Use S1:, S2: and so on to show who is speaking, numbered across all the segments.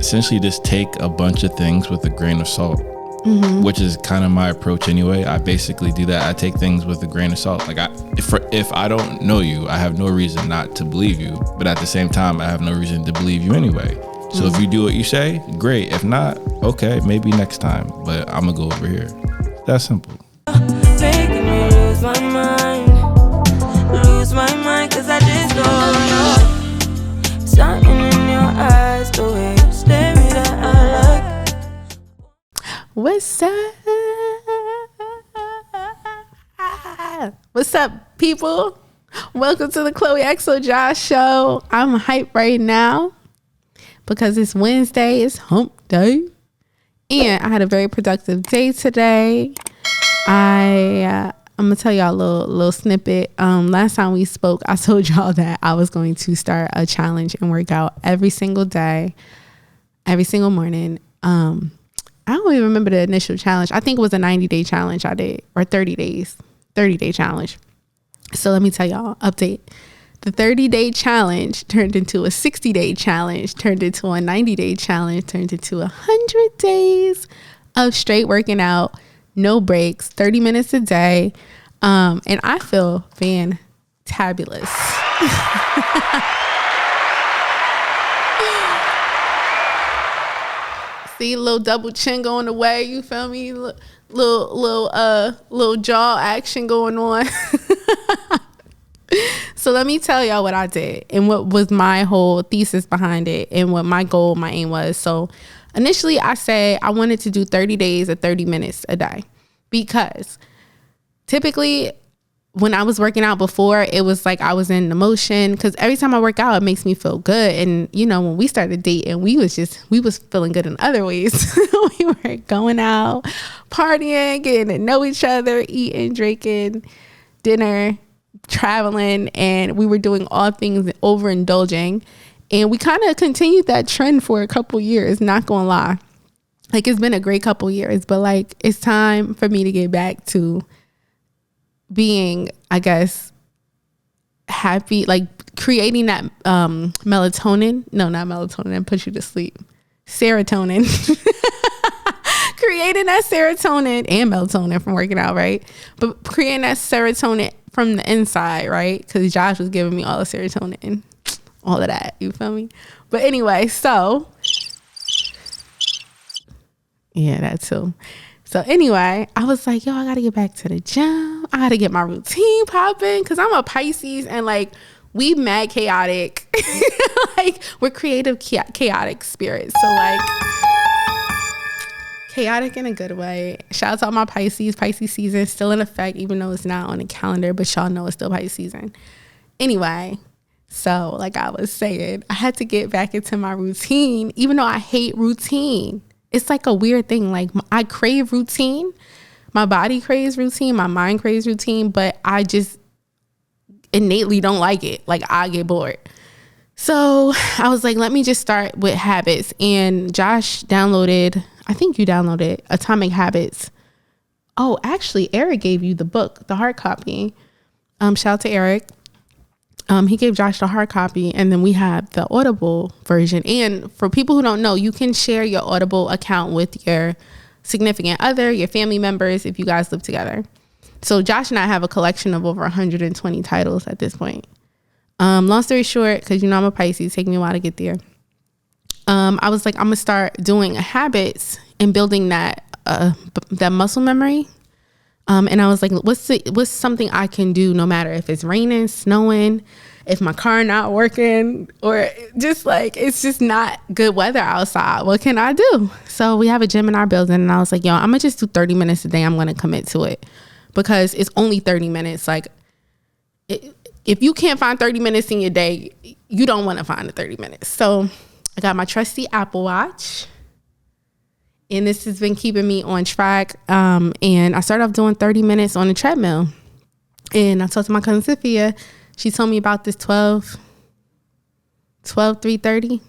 S1: essentially just take a bunch of things with a grain of salt, which is kind of my approach anyway. I basically do that. I take things with a grain of salt. Like if I don't know you, I have no reason not to believe you, but at the same time, I have no reason to believe you anyway. So if you do what you say, great. If not, okay, maybe next time, but I'm gonna go over here. That's simple.
S2: Making me lose my mind, cause I just don't know. Something in your eyes, the way you stare me that I like.
S3: What's up? What's up, people? Welcome to the Clo and Josh show. I'm hyped right now because it's Wednesday, it's hump day. And I had a very productive day today. I'm gonna tell y'all a little snippet. Last time we spoke, I told y'all that I was going to start a challenge and work out every single day, every single morning. I don't even remember the initial challenge. I think it was a 90-day challenge I did, or 30-day challenge. So let me tell y'all, update. The 30-day challenge turned into a 60-day challenge, turned into a 90-day challenge, turned into 100 days of straight working out, no breaks, 30 minutes a day. And I feel fantabulous. See, little double chin going away, you feel me? Little jaw action going on. So let me tell y'all what I did and what was my whole thesis behind it and what my goal, my aim was. So initially I said I wanted to do 30 days of 30 minutes a day, because typically when I was working out before, it was like I was in the motion, because every time I work out, it makes me feel good. And you know, when we started dating, we was feeling good in other ways. We were going out, partying, getting to know each other, eating, drinking, dinner, traveling, and we were doing all things overindulging. And we kind of continued that trend for a couple years, not gonna lie. Like, it's been a great couple years, but like, it's time for me to get back to being, I guess, happy, like creating that melatonin. No, not melatonin, that puts you to sleep. Serotonin. Creating that serotonin and melatonin from working out, right? But creating that serotonin from the inside, right? Because Josh was giving me all the serotonin and all of that, you feel me? But anyway, so yeah, that too. So anyway, I was like, yo, I gotta get back to the gym. I gotta get my routine popping, because I'm a Pisces and like, we mad chaotic. Like, we're creative, chaotic spirits. So like, chaotic in a good way. Shout out to all my Pisces. Pisces season still in effect, even though it's not on the calendar, but y'all know it's still Pisces season. Anyway, so like I was saying, I had to get back into my routine, even though I hate routine. It's like a weird thing. Like, I crave routine. My body craves routine. My mind craves routine, but I just innately don't like it. Like, I get bored. So I was like, let me just start with habits. And Josh downloaded, I think you downloaded Atomic Habits. Oh, actually, Eric gave you the book, the hard copy. Shout out to Eric. He gave Josh the hard copy, and then we have the Audible version. And for people who don't know, you can share your Audible account with your significant other, your family members, if you guys live together. So Josh and I have a collection of over 120 titles at this point. Long story short, because you know I'm a Pisces, take me a while to get there. I was like, I'm gonna start doing habits and building that muscle memory. And I was like, what's something I can do no matter if it's raining, snowing, if my car not working, or just like, it's just not good weather outside. What can I do? So we have a gym in our building, and I was like, yo, I'm gonna just do 30 minutes a day. I'm gonna commit to it, because it's only 30 minutes. Like, if you can't find 30 minutes in your day, you don't want to find the 30 minutes. So I got my trusty Apple Watch, and this has been keeping me on track. And I started off doing 30 minutes on the treadmill. And I talked to my cousin Sophia. She told me about this 330.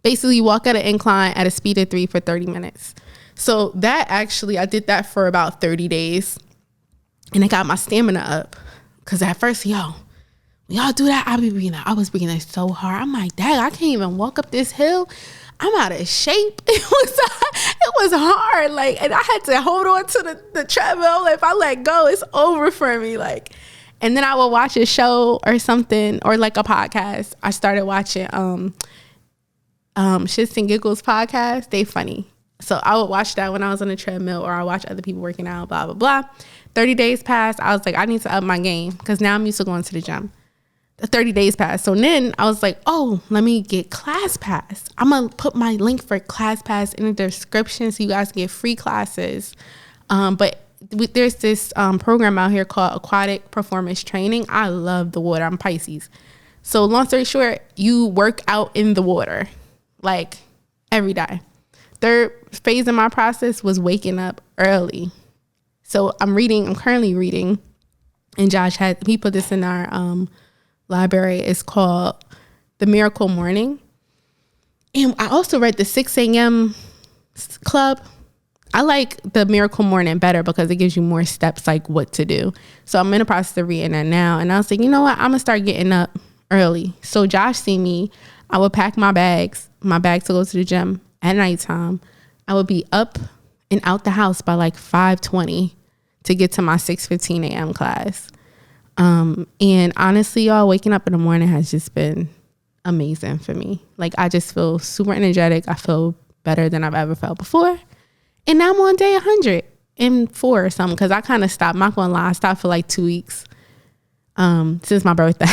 S3: Basically, you walk at an incline at a speed of 3 for 30 minutes. So that actually, I did that for about 30 days. And it got my stamina up. Because at first, When y'all do that, I was breathing so hard. I'm like, dang, I can't even walk up this hill. I'm out of shape. It was hard. Like, and I had to hold on to the treadmill. If I let go, it's over for me. Like, and then I would watch a show or something, or like a podcast. I started watching Shits and Giggles podcast. They funny. So I would watch that when I was on the treadmill, or I watch other people working out, blah, blah, blah. 30 days passed. I was like, I need to up my game because now I'm used to going to the gym. The 30 days passed. So then I was like, oh, let me get ClassPass. I'm going to put my link for ClassPass in the description so you guys can get free classes. But there's this program out here called Aquatic Performance Training. I love the water. I'm Pisces. So long story short, you work out in the water like every day. Third phase of my process was waking up early. So I'm currently reading, and Josh he put this in our library. It's called The Miracle Morning. And I also read the 6 a.m. Club. I like The Miracle Morning better because it gives you more steps, like what to do. So I'm in the process of reading that now. And I was like, you know what? I'm going to start getting up early. So Josh see me. I would pack my bags to go to the gym at nighttime. I would be up and out the house by like 5:20 to get to my 6:15 a.m. class. And honestly, y'all, waking up in the morning has just been amazing for me. Like, I just feel super energetic. I feel better than I've ever felt before. And now I'm on day 104 or something, because I kind of stopped. I'm not gonna lie, I stopped for like 2 weeks since my birthday.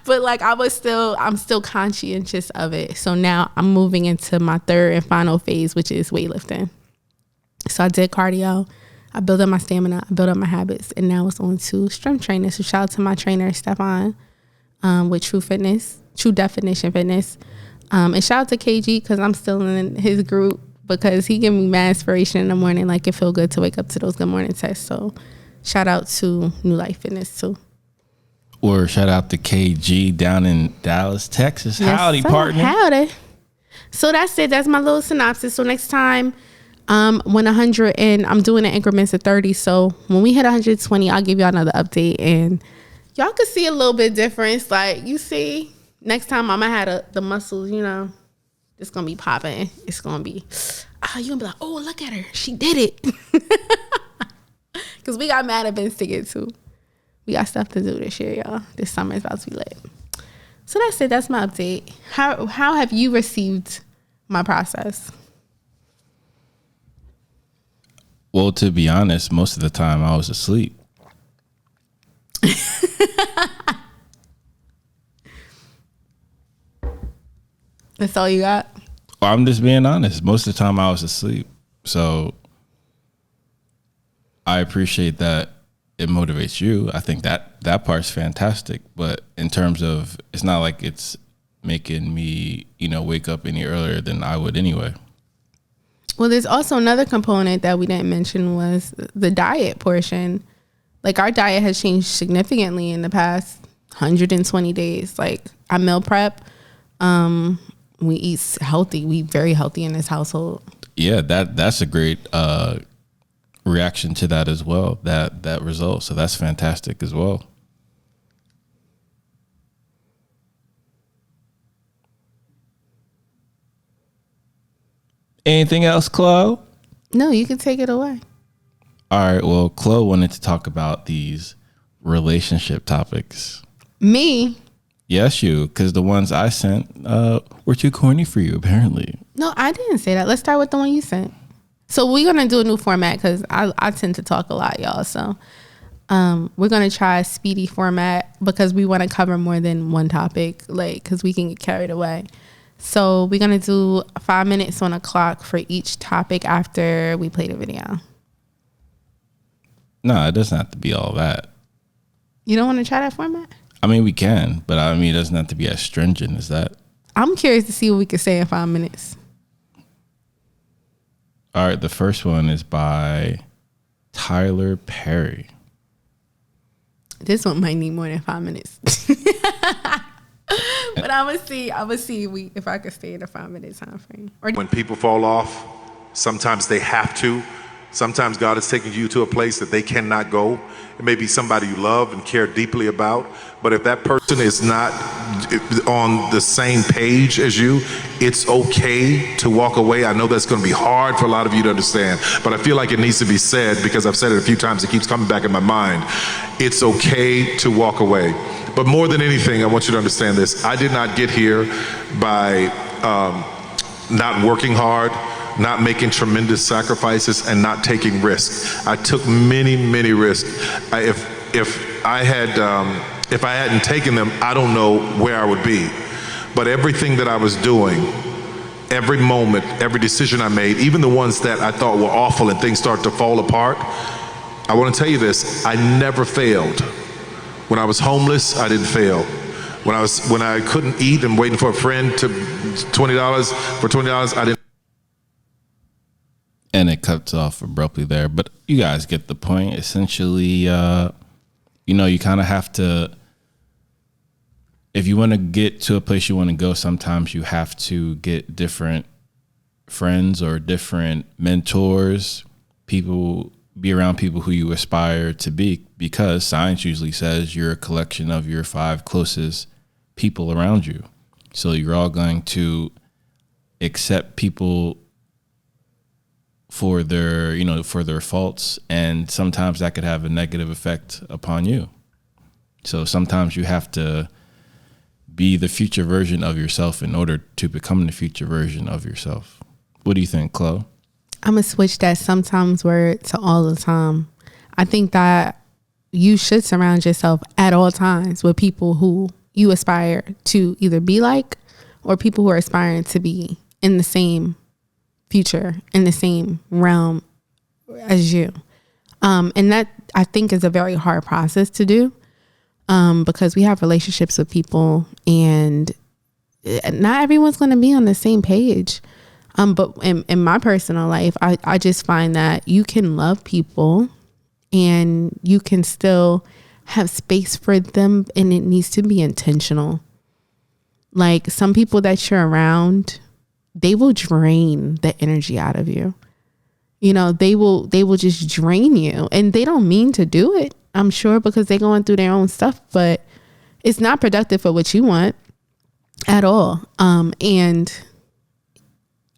S3: But like, I'm still conscientious of it. So now I'm moving into my third and final phase, which is weightlifting. So I did cardio. I built up my stamina, I built up my habits, and now it's on to strength training. So shout out to my trainer, Stefan, with True Definition Fitness. And shout out to KG, because I'm still in his group, because he gave me mad inspiration in the morning. Like, it feel good to wake up to those good morning texts. So shout out to New Life Fitness too.
S1: Or shout out to KG down in Dallas, Texas.
S3: Yes,
S1: Howdy,
S3: sir.
S1: partner.
S3: Howdy. So that's it. That's my little synopsis. So next time, when 100, and I'm doing it increments of 30. So when we hit 120, I'll give y'all another update, and y'all can see a little bit difference. Like, you see, next time I'm gonna have the muscles, you know, it's gonna be popping. It's gonna be, you're gonna be like, oh, look at her, she did it. Because we got mad at Ben Stiggett too. We got stuff to do this year, y'all. This summer is about to be lit. So that's it. That's my update. How have you received my process?
S1: Well, to be honest, most of the time I was asleep.
S3: That's all you got?
S1: Well, I'm just being honest. Most of the time I was asleep. So I appreciate that it motivates you. I think that part's fantastic. But in terms of, it's not like it's making me, wake up any earlier than I would anyway.
S3: Well, there's also another component that we didn't mention, was the diet portion. Like, our diet has changed significantly in the past 120 days. Like, I meal prep. We eat healthy. We very healthy in this household.
S1: Yeah, that's a great reaction to that as well, that result. So that's fantastic as well. Anything else, Clo?
S3: No, you can take it away.
S1: All right. Well, Clo wanted to talk about these relationship topics.
S3: Me?
S1: Yes, you, because the ones I sent were too corny for you, apparently.
S3: No, I didn't say that. Let's start with the one you sent. So we're going to do a new format, because I tend to talk a lot, y'all. So we're going to try a speedy format, because we want to cover more than one topic, like, because we can get carried away. So we're going to do 5 minutes on a clock for each topic after we play the video.
S1: No, it doesn't have to be all that.
S3: You don't want to try that format?
S1: I mean, we can, but I mean, it doesn't have to be as stringent as that.
S3: I'm curious to see what we can say in 5 minutes.
S1: All right, the first one is by Tyler Perry.
S3: This one might need more than 5 minutes. But I'm gonna see if I can stay in a 5 minute time frame.
S4: When people fall off, sometimes they have to Sometimes God is taking you to a place that they cannot go. It may be somebody you love and care deeply about, but if that person is not on the same page as you, it's okay to walk away. I know that's going to be hard for a lot of you to understand, but I feel like it needs to be said because I've said it a few times. It keeps coming back in my mind. It's okay to walk away. But more than anything, I want you to understand this. I did not get here by not working hard, not making tremendous sacrifices, and not taking risks. I took many, many risks. If I hadn't taken them, I don't know where I would be. But everything that I was doing, every moment, every decision I made, even the ones that I thought were awful and things started to fall apart, I want to tell you this, I never failed. When I was homeless, I didn't fail. When I couldn't eat and waiting for a friend to $20, I didn't.
S1: And it cuts off abruptly there, but you guys get the point. Essentially, you kind of have to, if you want to get to a place you want to go, sometimes you have to get different friends or different mentors, be around people who you aspire to be, because science usually says you're a collection of your 5 closest people around you. So you're all going to accept people for their faults, and sometimes that could have a negative effect upon you. So sometimes you have to be the future version of yourself in order to become the future version of yourself. What do you think, Clo?
S3: I'm gonna switch that sometimes word to all the time. I think that you should surround yourself at all times with people who you aspire to either be like, or people who are aspiring to be in the same future, in the same realm as you. And that, I think, is a very hard process to do, because we have relationships with people and not everyone's going to be on the same page. But in my personal life, I just find that you can love people and you can still have space for them, and it needs to be intentional. Like, some people that you're around, they will drain the energy out of you. They will just drain you, and they don't mean to do it, I'm sure, because they're going through their own stuff, but it's not productive for what you want at all. And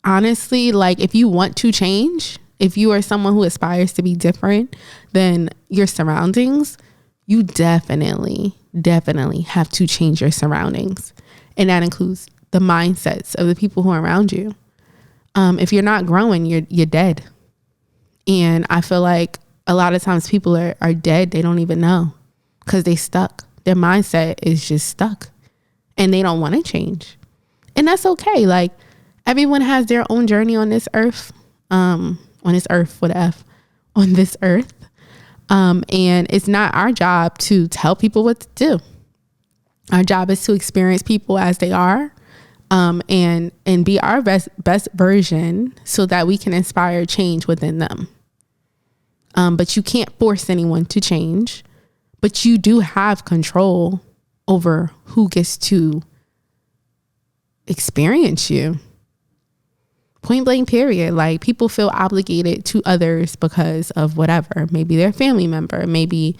S3: honestly, like, if you want to change, if you are someone who aspires to be different than your surroundings, you definitely have to change your surroundings. And that includes the mindsets of the people who are around you. If you're not growing, you're dead. And I feel like a lot of times people are dead. They don't even know, because they stuck. Their mindset is just stuck and they don't want to change. And that's okay. Like, everyone has their own journey on this earth, on this earth. And it's not our job to tell people what to do. Our job is to experience people as they are, and be our best version so that we can inspire change within them. But you can't force anyone to change, but you do have control over who gets to experience you. Point blank, period. Like, people feel obligated to others because of whatever. Maybe they're a family member. Maybe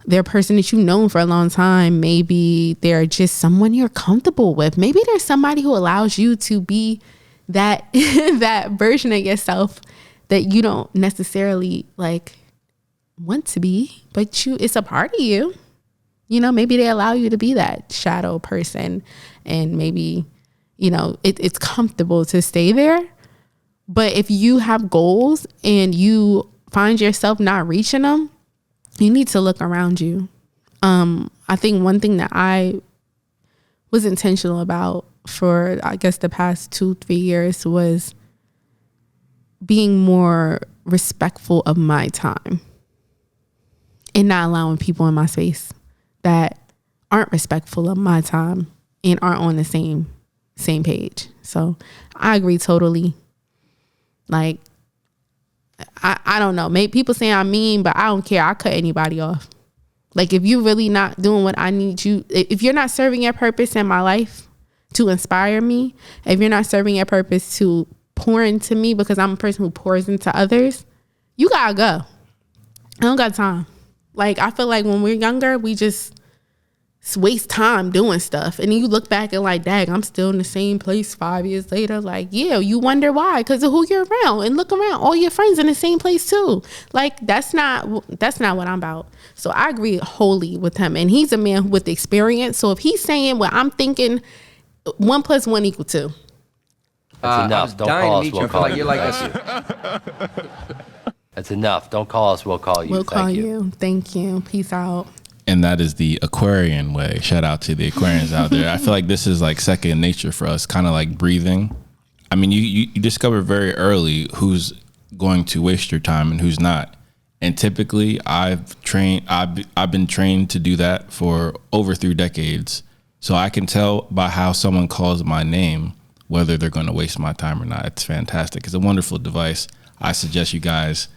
S3: they're a person that you've known for a long time. Maybe they're just someone you're comfortable with. Maybe there's somebody who allows you to be that that version of yourself that you don't necessarily like want to be, but it's a part of you. Maybe they allow you to be that shadow person, and maybe it's comfortable to stay there. But if you have goals and you find yourself not reaching them, you need to look around you. I think one thing that I was intentional about for, I guess, the past 2-3 years was being more respectful of my time and not allowing people in my space that aren't respectful of my time and aren't on the same page. So I agree totally. Like, I don't know. Maybe people say I'm mean, but I don't care. I cut anybody off. Like, if you're really not doing what I need you, if you're not serving your purpose in my life to inspire me, if you're not serving your purpose to pour into me, because I'm a person who pours into others, you gotta go. I don't got time. Like, I feel like when we're younger, we just waste time doing stuff. And then you look back and like, dang, I'm still in the same place 5 years later. Like, yeah, you wonder why, because of who you're around. And look around, all your friends in the same place too. Like, that's not what I'm about. So I agree wholly with him. And he's a man with experience. So if he's saying what I'm thinking, 1 + 1 = 2.
S5: That's enough. Don't call us. We'll call you. That's enough. Don't call us. We'll call you.
S3: We'll call you. Thank you. Peace out.
S1: And that is the Aquarian way. Shout out to the Aquarians out there. I feel like this is like second nature for us, kind of like breathing. I mean, you discover very early who's going to waste your time and who's not. And typically, I've been trained to do that for over 3 decades. So I can tell by how someone calls my name whether they're going to waste my time or not. It's fantastic. It's a wonderful device. I suggest you guys,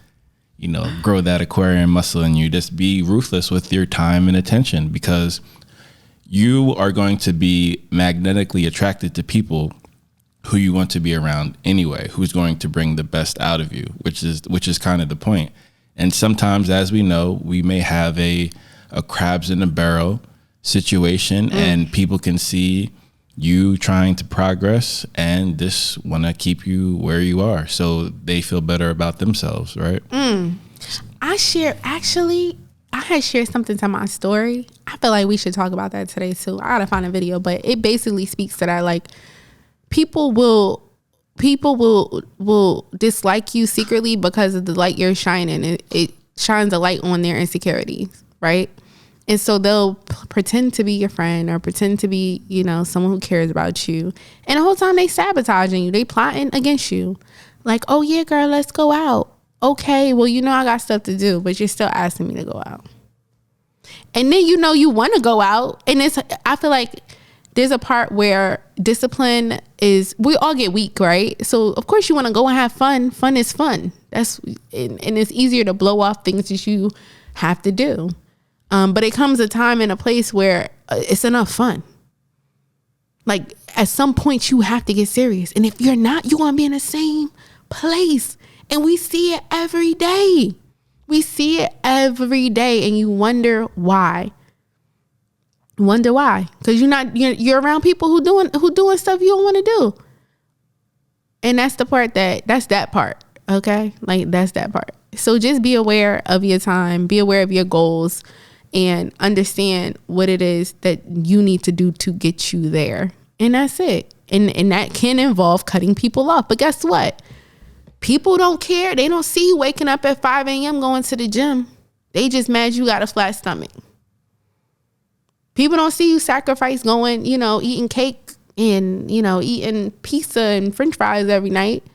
S1: grow that Aquarian muscle in you. Just be ruthless with your time and attention, because you are going to be magnetically attracted to people who you want to be around anyway, who's going to bring the best out of you, which is kind of the point. And sometimes, as we know, we may have a crabs in a barrel situation, and people can see you trying to progress and just want to keep you where you are, so they feel better about themselves, right?
S3: I had shared something to my story. I feel like we should talk about that today too. I gotta find a video, but it basically speaks to that. Like, people will dislike you secretly because of the light you're shining. It shines a light on their insecurities, right? And so they'll pretend to be your friend or pretend to be, someone who cares about you. And the whole time they sabotaging you. They plotting against you. Like, oh yeah, girl, let's go out. Okay, well, I got stuff to do, but you're still asking me to go out. And then you want to go out. And I feel like there's a part where discipline is, we all get weak, right? So of course you want to go and have fun. Fun is fun. And it's easier to blow off things that you have to do. But it comes a time and a place where it's enough fun. Like, at some point you have to get serious. And if you're not, you're going to be in the same place. And we see it every day. And you wonder why. Because you're around people who doing stuff you don't want to do. And that's that part. Okay? Like, that's that part. So just be aware of your time, be aware of your goals, and understand what it is that you need to do to get you there. And that's it. And that can involve cutting people off. But guess what? People don't care. They don't see you waking up at 5 a.m. going to the gym. They just mad you got a flat stomach. People don't see you sacrifice going, eating cake and, eating pizza and French fries every night.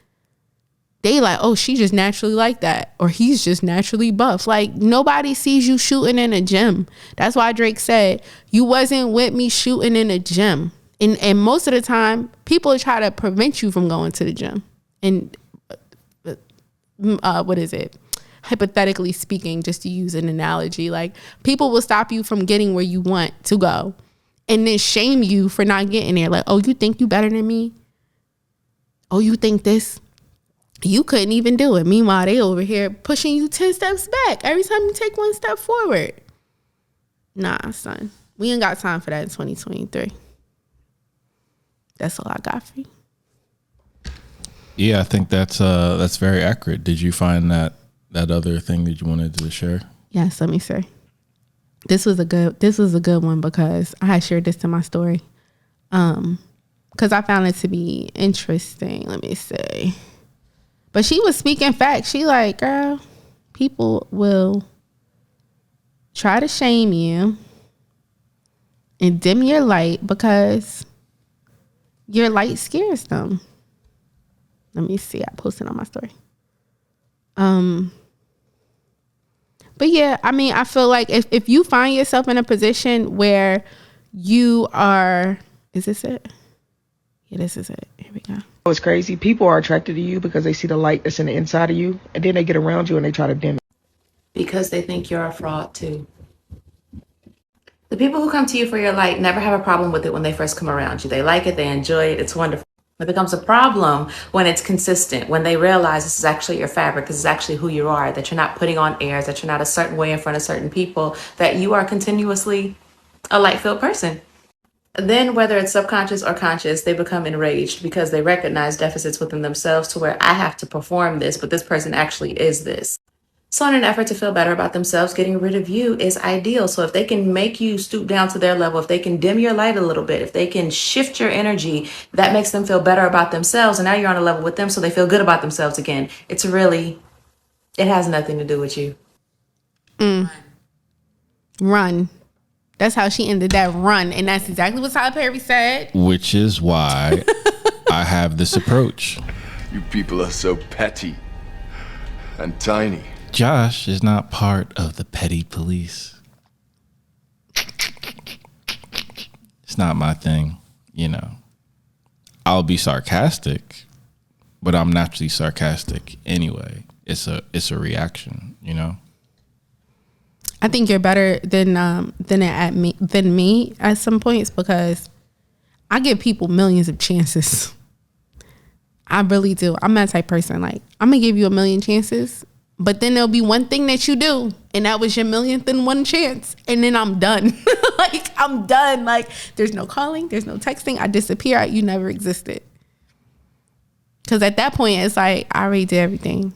S3: They like, oh, she just naturally like that. Or he's just naturally buff. Like, nobody sees you shooting in a gym. That's why Drake said, you wasn't with me shooting in a gym. And most of the time, people try to prevent you from going to the gym. And what is it? Hypothetically speaking, just to use an analogy, like, people will stop you from getting where you want to go and then shame you for not getting there. Like, oh, you think you better than me? Oh, you think this? You couldn't even do it. Meanwhile, they over here pushing you 10 steps back every time you take 1 step forward. Nah, son. We ain't got time for that in 2023. That's all I got for you.
S1: Yeah, I think that's very accurate. Did you find that other thing that you wanted to share?
S3: Yes, let me say. This was a good one because I had shared this in my story. Because I found it to be interesting. Let me say. But she was speaking facts. She like, girl, people will try to shame you and dim your light because your light scares them. Let me see. I posted on my story. But yeah, I mean, I feel like if you find yourself in a position where you are, is this it? Yeah, this is it. Here we go.
S6: It's crazy. People are attracted to you because they see the light that's in the inside of you, and then they get around you and they try to dim it.
S7: Because they think you're a fraud too. The people who come to you for your light never have a problem with it when they first come around you. They like it, they enjoy it, it's wonderful. It becomes a problem when it's consistent, when they realize this is actually your fabric, this is actually who you are, that you're not putting on airs, that you're not a certain way in front of certain people, that you are continuously a light-filled person. Then, whether it's subconscious or conscious, they become enraged because they recognize deficits within themselves to where I have to perform this, but this person actually is this. So in an effort to feel better about themselves, getting rid of you is ideal. So if they can make you stoop down to their level, if they can dim your light a little bit, if they can shift your energy, that makes them feel better about themselves. And now you're on a level with them, so they feel good about themselves again. It has nothing to do with you.
S3: Run. That's how she ended that, run. And that's exactly what Tyler Perry said.
S1: Which is why I have this approach.
S8: You people are so petty and tiny.
S1: Josh is not part of the petty police. It's not my thing, you know. I'll be sarcastic, but I'm naturally sarcastic anyway. It's a reaction, you know.
S3: I think you're better than me at some points because I give people millions of chances. I really do. I'm that type of person. Like, I'm gonna give you a million chances, but then there'll be one thing that you do, and that was your millionth and one chance, and then I'm done. Like, I'm done. Like, there's no calling, there's no texting. I disappear. You never existed. Because at that point, it's like I already did everything.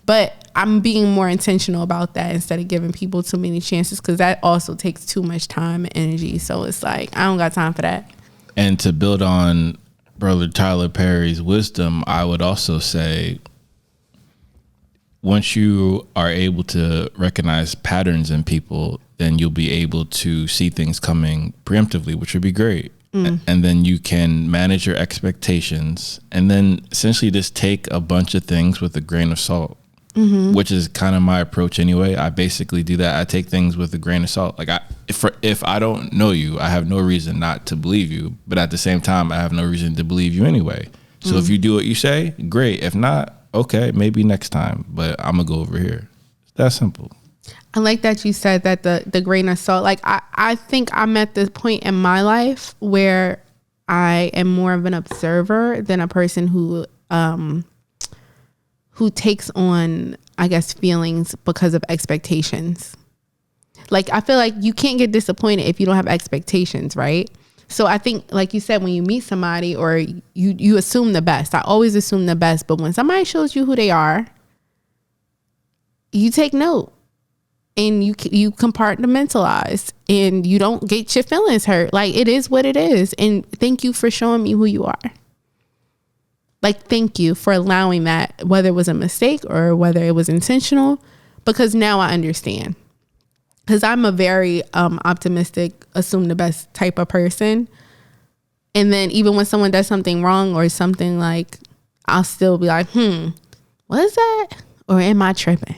S3: But I'm being more intentional about that instead of giving people too many chances, because that also takes too much time and energy. So it's like, I don't got time for that.
S1: And to build on Brother Tyler Perry's wisdom, I would also say, once you are able to recognize patterns in people, then you'll be able to see things coming preemptively, which would be great. And then you can manage your expectations and then essentially just take a bunch of things with a grain of salt. Which is kind of my approach anyway. I basically do that. I take things with a grain of salt. Like, if I don't know you, I have no reason not to believe you. But at the same time, I have no reason to believe you anyway. So if you do what you say, great. If not, okay, maybe next time. But I'm gonna go over here. It's that simple.
S3: I like that you said that the grain of salt. Like, I think I'm at this point in my life where I am more of an observer than a person who takes on, I guess, feelings because of expectations. Like, I feel like you can't get disappointed if you don't have expectations, right? So I think, like you said, when you meet somebody or you assume the best. I always assume the best. But when somebody shows you who they are, you take note and you compartmentalize and you don't get your feelings hurt. Like, it is what it is. And thank you for showing me who you are. Like, thank you for allowing that, whether it was a mistake or whether it was intentional, because now I understand. Because I'm a very optimistic, assume the best type of person. And then even when someone does something wrong or something, like, I'll still be like, what is that? Or am I tripping?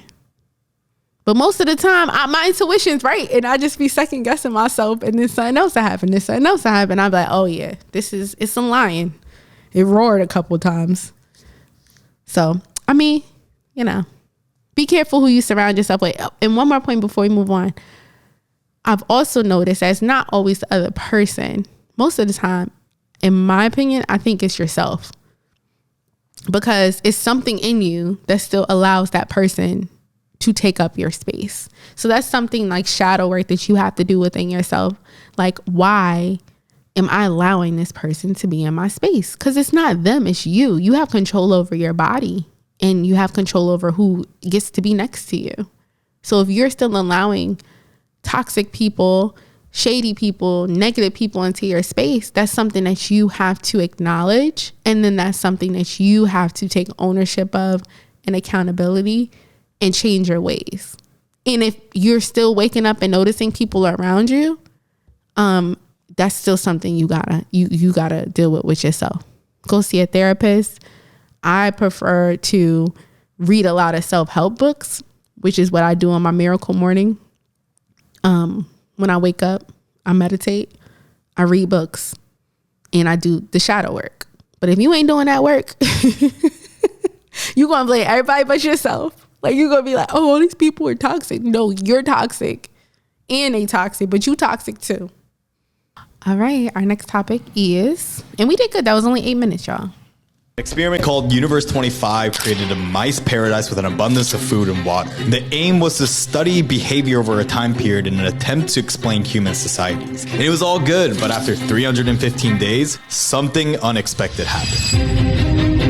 S3: But most of the time, my intuition's right. And I just be second guessing myself. And then something else will happen. I'll be like, oh yeah, it's some lying. It roared a couple of times. So, I mean, you know, be careful who you surround yourself with. And one more point before we move on. I've also noticed that it's not always the other person. Most of the time, in my opinion, I think it's yourself. Because it's something in you that still allows that person to take up your space. So that's something like shadow work that you have to do within yourself. Like, why am I allowing this person to be in my space? Because it's not them, it's you. You have control over your body and you have control over who gets to be next to you. So if you're still allowing toxic people, shady people, negative people into your space, that's something that you have to acknowledge. And then that's something that you have to take ownership of and accountability and change your ways. And if you're still waking up and noticing people around you, that's still something you gotta deal with yourself. Go see a therapist. I prefer to read a lot of self-help books, which is what I do on my miracle morning. When I wake up, I meditate, I read books, and I do the shadow work. But if you ain't doing that work, you're gonna blame everybody but yourself. Like, you're gonna be like, oh, all these people are toxic. No, you're toxic and they toxic, but you toxic too. All right, our next topic is, and we did good. That was only 8 minutes, y'all.
S9: An experiment called Universe 25 created a mice paradise with an abundance of food and water. The aim was to study behavior over a time period in an attempt to explain human societies. And it was all good, but after 315 days, something unexpected happened.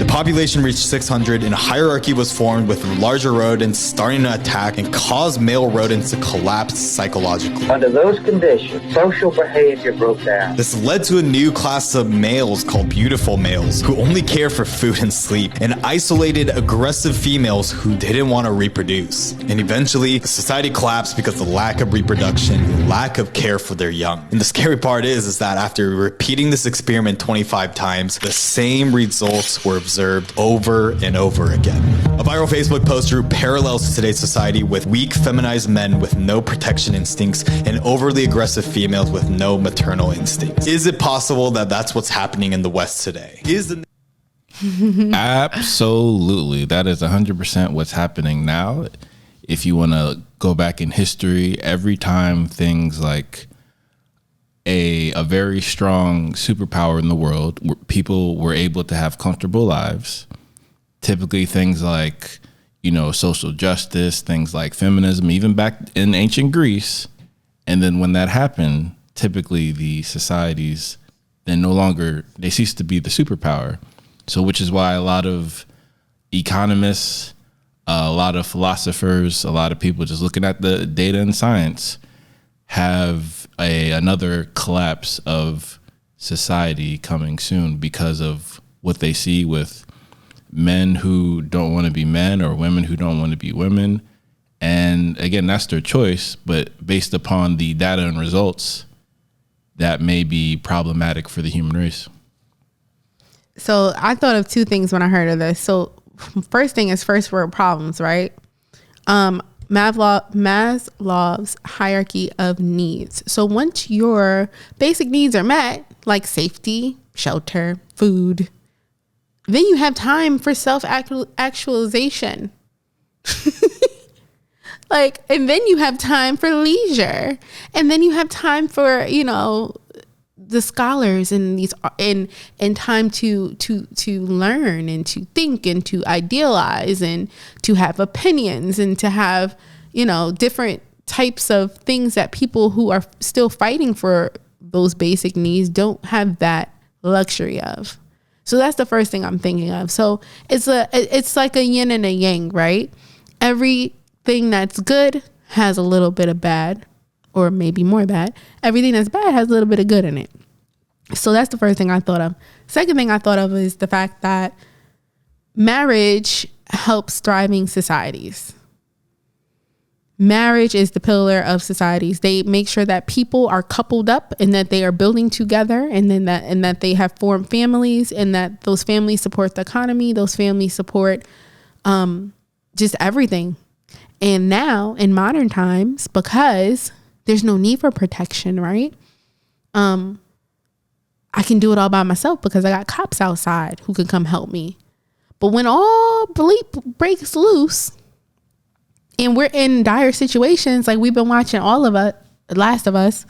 S9: The population reached 600 and a hierarchy was formed with larger rodents starting to attack and cause male rodents to collapse psychologically.
S10: Under those conditions, social behavior broke down.
S9: This led to a new class of males called beautiful males who only care for food and sleep, and isolated aggressive females who didn't want to reproduce. And eventually, the society collapsed because of the lack of reproduction and lack of care for their young. And the scary part is that after repeating this experiment 25 times, the same results were observed over and over again. A viral Facebook post drew parallels to today's society with weak feminized men with no protection instincts and overly aggressive females with no maternal instincts. Is it possible that that's what's happening in the West today?
S1: Absolutely. That is 100% what's happening now. If you want to go back in history, every time things like a very strong superpower in the world, where people were able to have comfortable lives, typically things like, social justice, things like feminism, even back in ancient Greece. And then when that happened, typically the societies then they cease to be the superpower. So which is why a lot of economists, a lot of philosophers, a lot of people just looking at the data and science have another collapse of society coming soon because of what they see with men who don't want to be men or women who don't want to be women. And again, that's their choice, but based upon the data and results, that may be problematic for the human race.
S3: So I thought of two things when I heard of this. So first thing is first world problems, right? Maslow's hierarchy of needs. So once your basic needs are met, like safety, shelter, food, then you have time for self-actualization. And then you have time for leisure. And then you have time for, the scholars and these and time to learn and to think and to idealize and to have opinions and to have different types of things that people who are still fighting for those basic needs don't have that luxury of. So that's the first thing I'm thinking of. So it's like a yin and a yang, right? Everything that's good has a little bit of bad, or maybe more bad. Everything that's bad has a little bit of good in it. So that's the first thing I thought of. Second thing I thought of is the fact that marriage helps thriving societies. Marriage is the pillar of societies. They make sure that people are coupled up and that they are building together, and that they have formed families, and that those families support the economy. Those families support just everything. And now in modern times, because there's no need for protection, right? I can do it all by myself because I got cops outside who can come help me. But when all bleep breaks loose and we're in dire situations, like we've been watching all of us, Last of Us,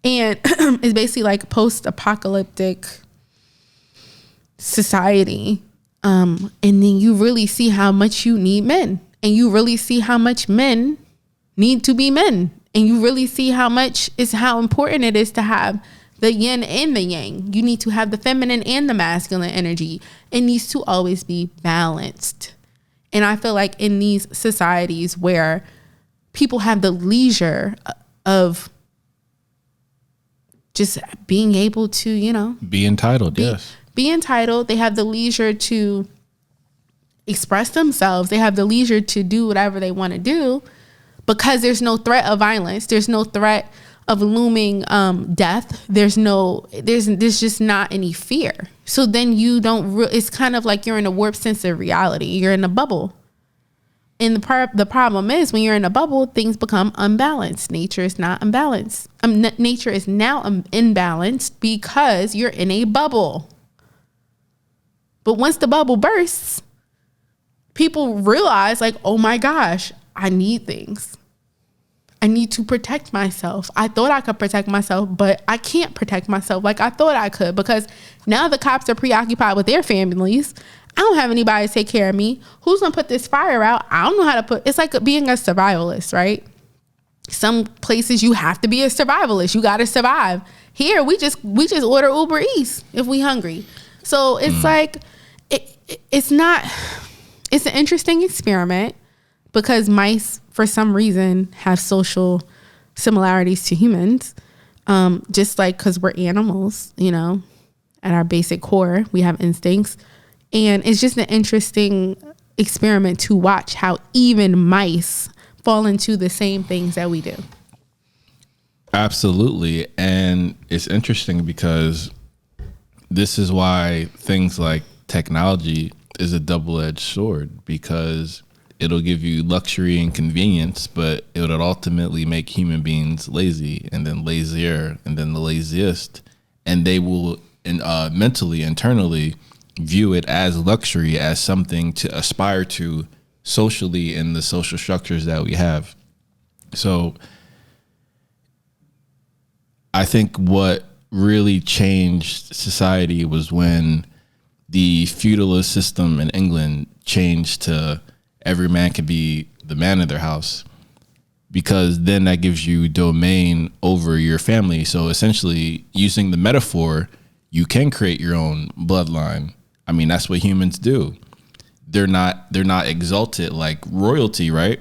S3: and it's basically like post-apocalyptic society. And then you really see how much you need men, and you really see how much men need to be men. And you really see how important it is to have the yin and the yang. You need to have the feminine and the masculine energy. It needs to always be balanced. And I feel like in these societies where people have the leisure of just being able to,
S1: be entitled, yes.
S3: Be entitled. They have the leisure to express themselves. They have the leisure to do whatever they want to do because there's no threat of violence. There's no threat of looming death. There's just not any fear. So then you don't. It's kind of like you're in a warped sense of reality. You're in a bubble, and the problem is when you're in a bubble, things become unbalanced. Nature is not unbalanced. Nature is now imbalanced because you're in a bubble. But once the bubble bursts, people realize, like, oh my gosh, I need things. I need to protect myself. I thought I could protect myself, but I can't protect myself like I thought I could, because now the cops are preoccupied with their families. I don't have anybody to take care of me. Who's gonna put this fire out? I don't know how to put. It's like being a survivalist, right? Some places you have to be a survivalist. You got to survive. Here we just order Uber Eats if we hungry. So it's like it's not. It's an interesting experiment because mice, for some reason, have social similarities to humans. Just like because we're animals, you know, at our basic core, we have instincts. And it's just an interesting experiment to watch how even mice fall into the same things that we do.
S1: Absolutely. And it's interesting because this is why things like technology is a double-edged sword, because it'll give you luxury and convenience, but it'll ultimately make human beings lazy, and then lazier, and then the laziest. And they will mentally, internally view it as luxury, as something to aspire to socially in the social structures that we have. So I think what really changed society was when the feudalist system in England changed to every man can be the man of their house, because then that gives you domain over your family. So essentially, using the metaphor, you can create your own bloodline. I mean, that's what humans do. They're not exalted like royalty, right?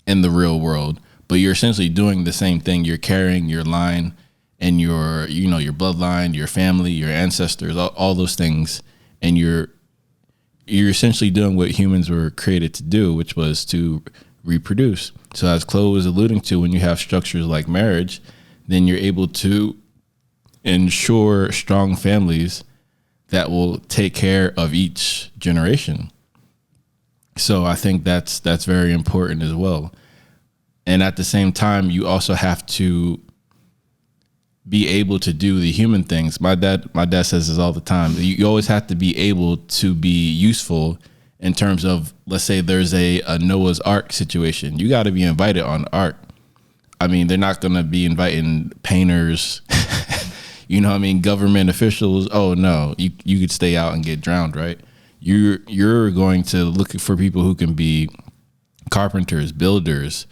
S1: In the real world, but you're essentially doing the same thing. You're carrying your line and your bloodline, your family, your ancestors, all those things. And you're essentially doing what humans were created to do, which was to reproduce. So as Clo was alluding to, when you have structures like marriage, then you're able to ensure strong families that will take care of each generation. So I think that's very important as well. And at the same time, you also have to be able to do the human things. My dad says this all the time. You always have to be able to be useful in terms of, let's say there's a Noah's Ark situation. You got to be invited on the Ark. I mean, they're not going to be inviting painters, you know what I mean, government officials. Oh no, you could stay out and get drowned, right? You're going to look for people who can be carpenters, builders,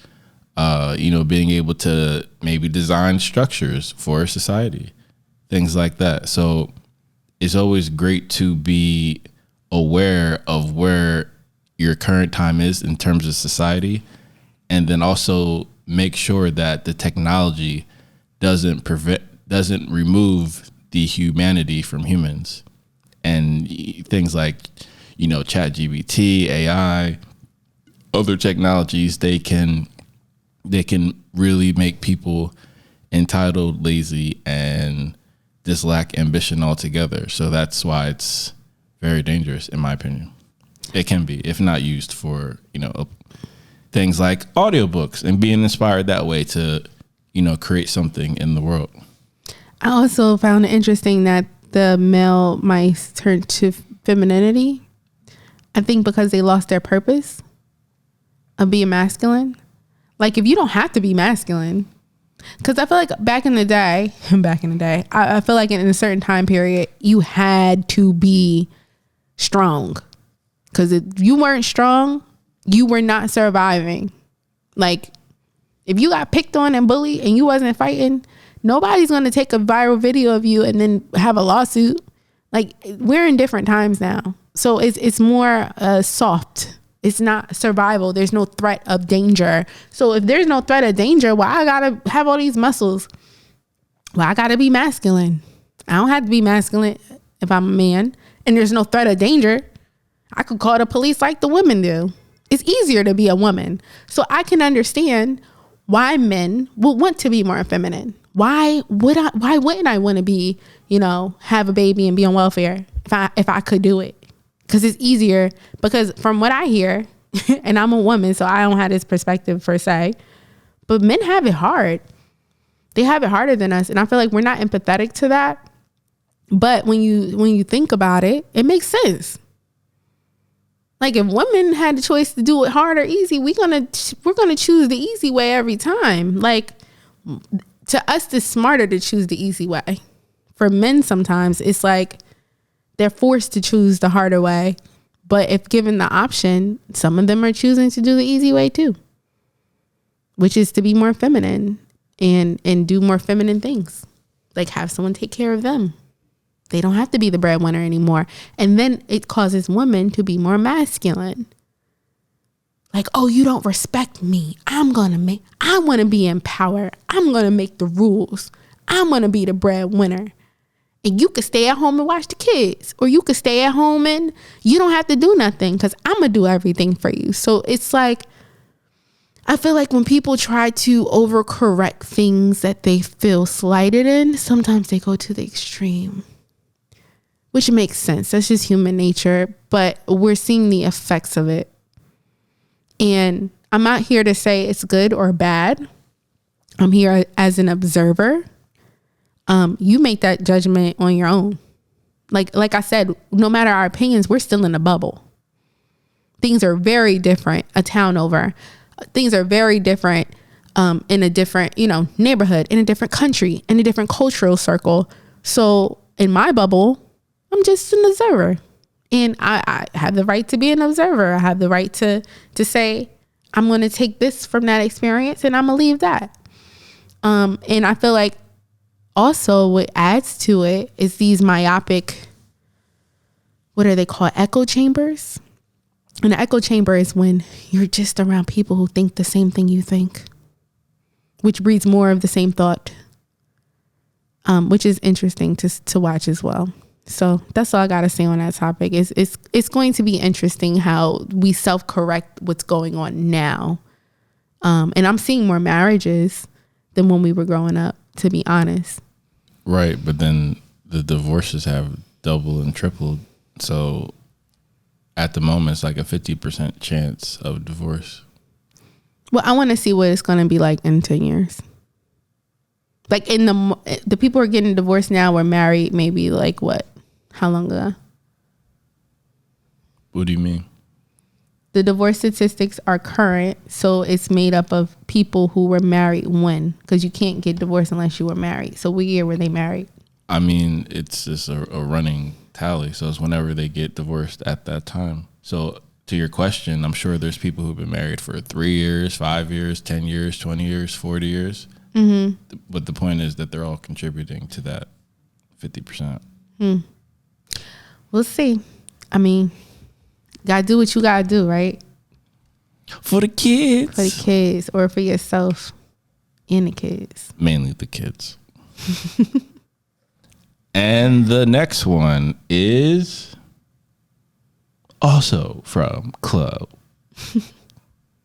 S1: being able to maybe design structures for society, things like that. So it's always great to be aware of where your current time is in terms of society, and then also make sure that the technology doesn't remove the humanity from humans. And things like, ChatGPT, AI, other technologies, they can really make people entitled, lazy, and just lack ambition altogether. So that's why it's very dangerous, in my opinion. It can be, if not used for, things like audiobooks and being inspired that way to, create something in the world.
S3: I also found it interesting that the male mice turned to femininity. I think because they lost their purpose of being masculine. Like, if you don't have to be masculine, because I feel like back in the day, I feel like in a certain time period, you had to be strong. Because if you weren't strong, you were not surviving. Like, if you got picked on and bullied and you wasn't fighting, nobody's going to take a viral video of you and then have a lawsuit. Like, we're in different times now. So it's more soft. It's not survival. There's no threat of danger. So if there's no threat of danger, why I gotta have all these muscles? Well, I gotta be masculine. I don't have to be masculine if I'm a man and there's no threat of danger. I could call the police like the women do. It's easier to be a woman. So I can understand why men would want to be more feminine. Why wouldn't I want to be, have a baby and be on welfare if I could do it? Because it's easier. Because from what I hear, and I'm a woman, so I don't have this perspective per se, but men have it hard. They have it harder than us. And I feel like we're not empathetic to that. But when you think about it, it makes sense. Like if women had the choice to do it hard or easy, we're gonna choose the easy way every time. Like to us, it's smarter to choose the easy way. For men, sometimes it's like they're forced to choose the harder way. But if given the option, some of them are choosing to do the easy way too, which is to be more feminine and do more feminine things, like have someone take care of them. They don't have to be the breadwinner anymore. And then it causes women to be more masculine. Like, oh, you don't respect me. I want to be in power. I'm going to make the rules. I'm going to be the breadwinner. And you could stay at home and watch the kids. Or you could stay at home and you don't have to do nothing because I'm going to do everything for you. So it's like, I feel like when people try to overcorrect things that they feel slighted in, sometimes they go to the extreme. Which makes sense. That's just human nature. But we're seeing the effects of it. And I'm not here to say it's good or bad. I'm here as an observer. You make that judgment on your own. Like I said, no matter our opinions, we're still in a bubble. Things are very different a town over. Things are very different in a different, neighborhood, in a different country, in a different cultural circle. So in my bubble, I'm just an observer, and I have the right to be an observer. I have the right to say, I'm going to take this from that experience and I'm going to leave that. And I feel like also what adds to it is these myopic, what are they called? Echo chambers. And the echo chamber is when you're just around people who think the same thing you think, which breeds more of the same thought, which is interesting to watch as well. So that's all I got to say on that topic. It's going to be interesting how we self-correct what's going on now. And I'm seeing more marriages than when we were growing up, to be honest.
S1: Right. But then the divorces have doubled and tripled. So at the moment, it's like a 50% chance of divorce.
S3: Well, I want to see what it's going to be like in 10 years. Like the people who are getting divorced now were married maybe like what? How long ago?
S1: What do you mean?
S3: The divorce statistics are current, so it's made up of people who were married when, because you can't get divorced unless you were married. So what year were they married?
S1: I mean, it's just a running tally. So it's whenever they get divorced at that time. So to your question, I'm sure there's people who've been married for 3 years, 5 years, 10 years, 20 years, 40 years. Mm-hmm. But the point is that they're all contributing to that 50%.
S3: We'll see. I mean, gotta do what you gotta do, right?
S1: For the kids.
S3: For the kids, or for yourself and the kids.
S1: Mainly the kids. And the next one is also from Clo.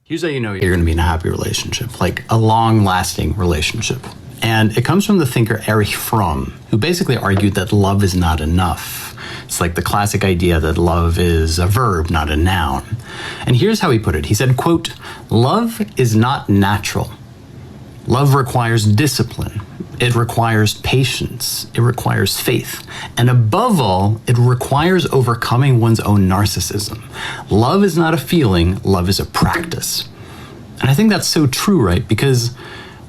S11: Here's how you know you're going to be in a happy relationship, like a long-lasting relationship. And it comes from the thinker Erich Fromm, who basically argued that love is not enough. It's like the classic idea that love is a verb, not a noun. And here's how he put it. He said, quote, "Love is not natural. Love requires discipline. It requires patience. It requires faith. And above all, it requires overcoming one's own narcissism. Love is not a feeling. Love is a practice." And I think that's so true, right? Because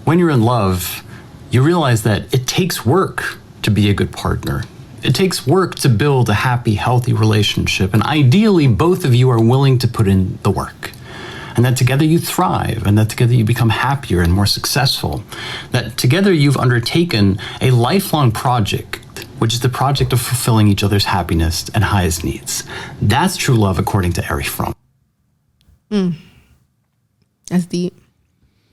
S11: when you're in love, you realize that it takes work to be a good partner. It takes work to build a happy, healthy relationship. And ideally, both of you are willing to put in the work. And that together you thrive, and that together you become happier and more successful. That together you've undertaken a lifelong project, which is the project of fulfilling each other's happiness and highest needs. That's true love according to Erich Fromm.
S3: That's deep.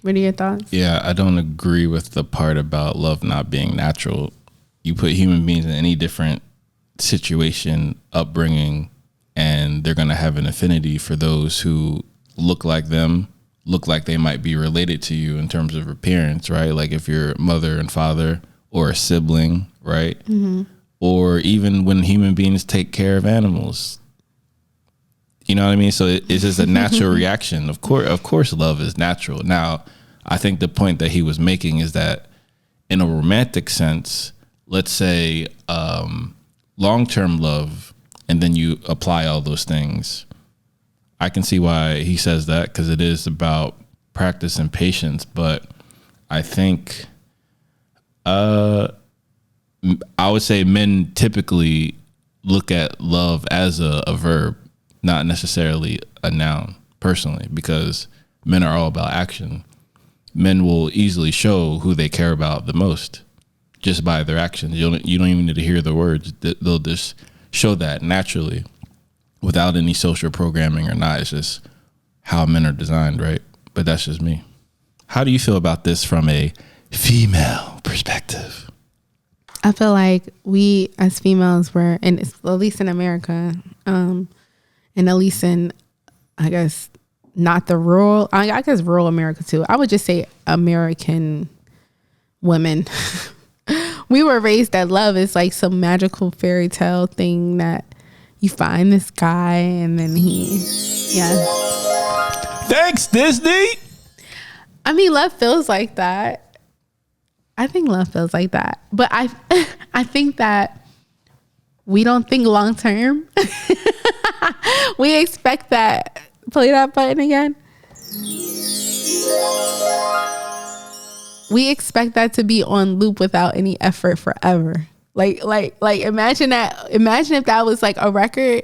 S3: What are your thoughts?
S1: Yeah, I don't agree with the part about love not being natural. You put human beings in any different situation, upbringing, and they're going to have an affinity for those who look like them, look like they might be related to you in terms of appearance, right? Like if you're mother and father or a sibling, right? Mm-hmm. Or even when human beings take care of animals. You know what I mean? So it's just a natural reaction. Of course, love is natural. Now, I think the point that he was making is that in a romantic sense, let's say long-term love, and then you apply all those things, I can see why he says that, because it is about practice and patience. But I think I would say men typically look at love as a verb, not necessarily a noun, personally, because men are all about action. Men will easily show who they care about the most just by their actions. You don't even need to hear the words. They'll just show that naturally without any social programming or not. It's just how men are designed, right? But that's just me. How do you feel about this from a female perspective?
S3: I feel like we as females were, and at least in America, and at least in, I guess, not the rural, I guess rural America too. I would just say American women. We were raised that love is like some magical fairy tale thing that you find this guy and then
S1: Thanks, Disney.
S3: I mean, love feels like that. I think love feels like that. But I think that we don't think long term. We expect that. Play that button again. We expect that to be on loop without any effort forever. Like imagine that. Imagine if that was like a record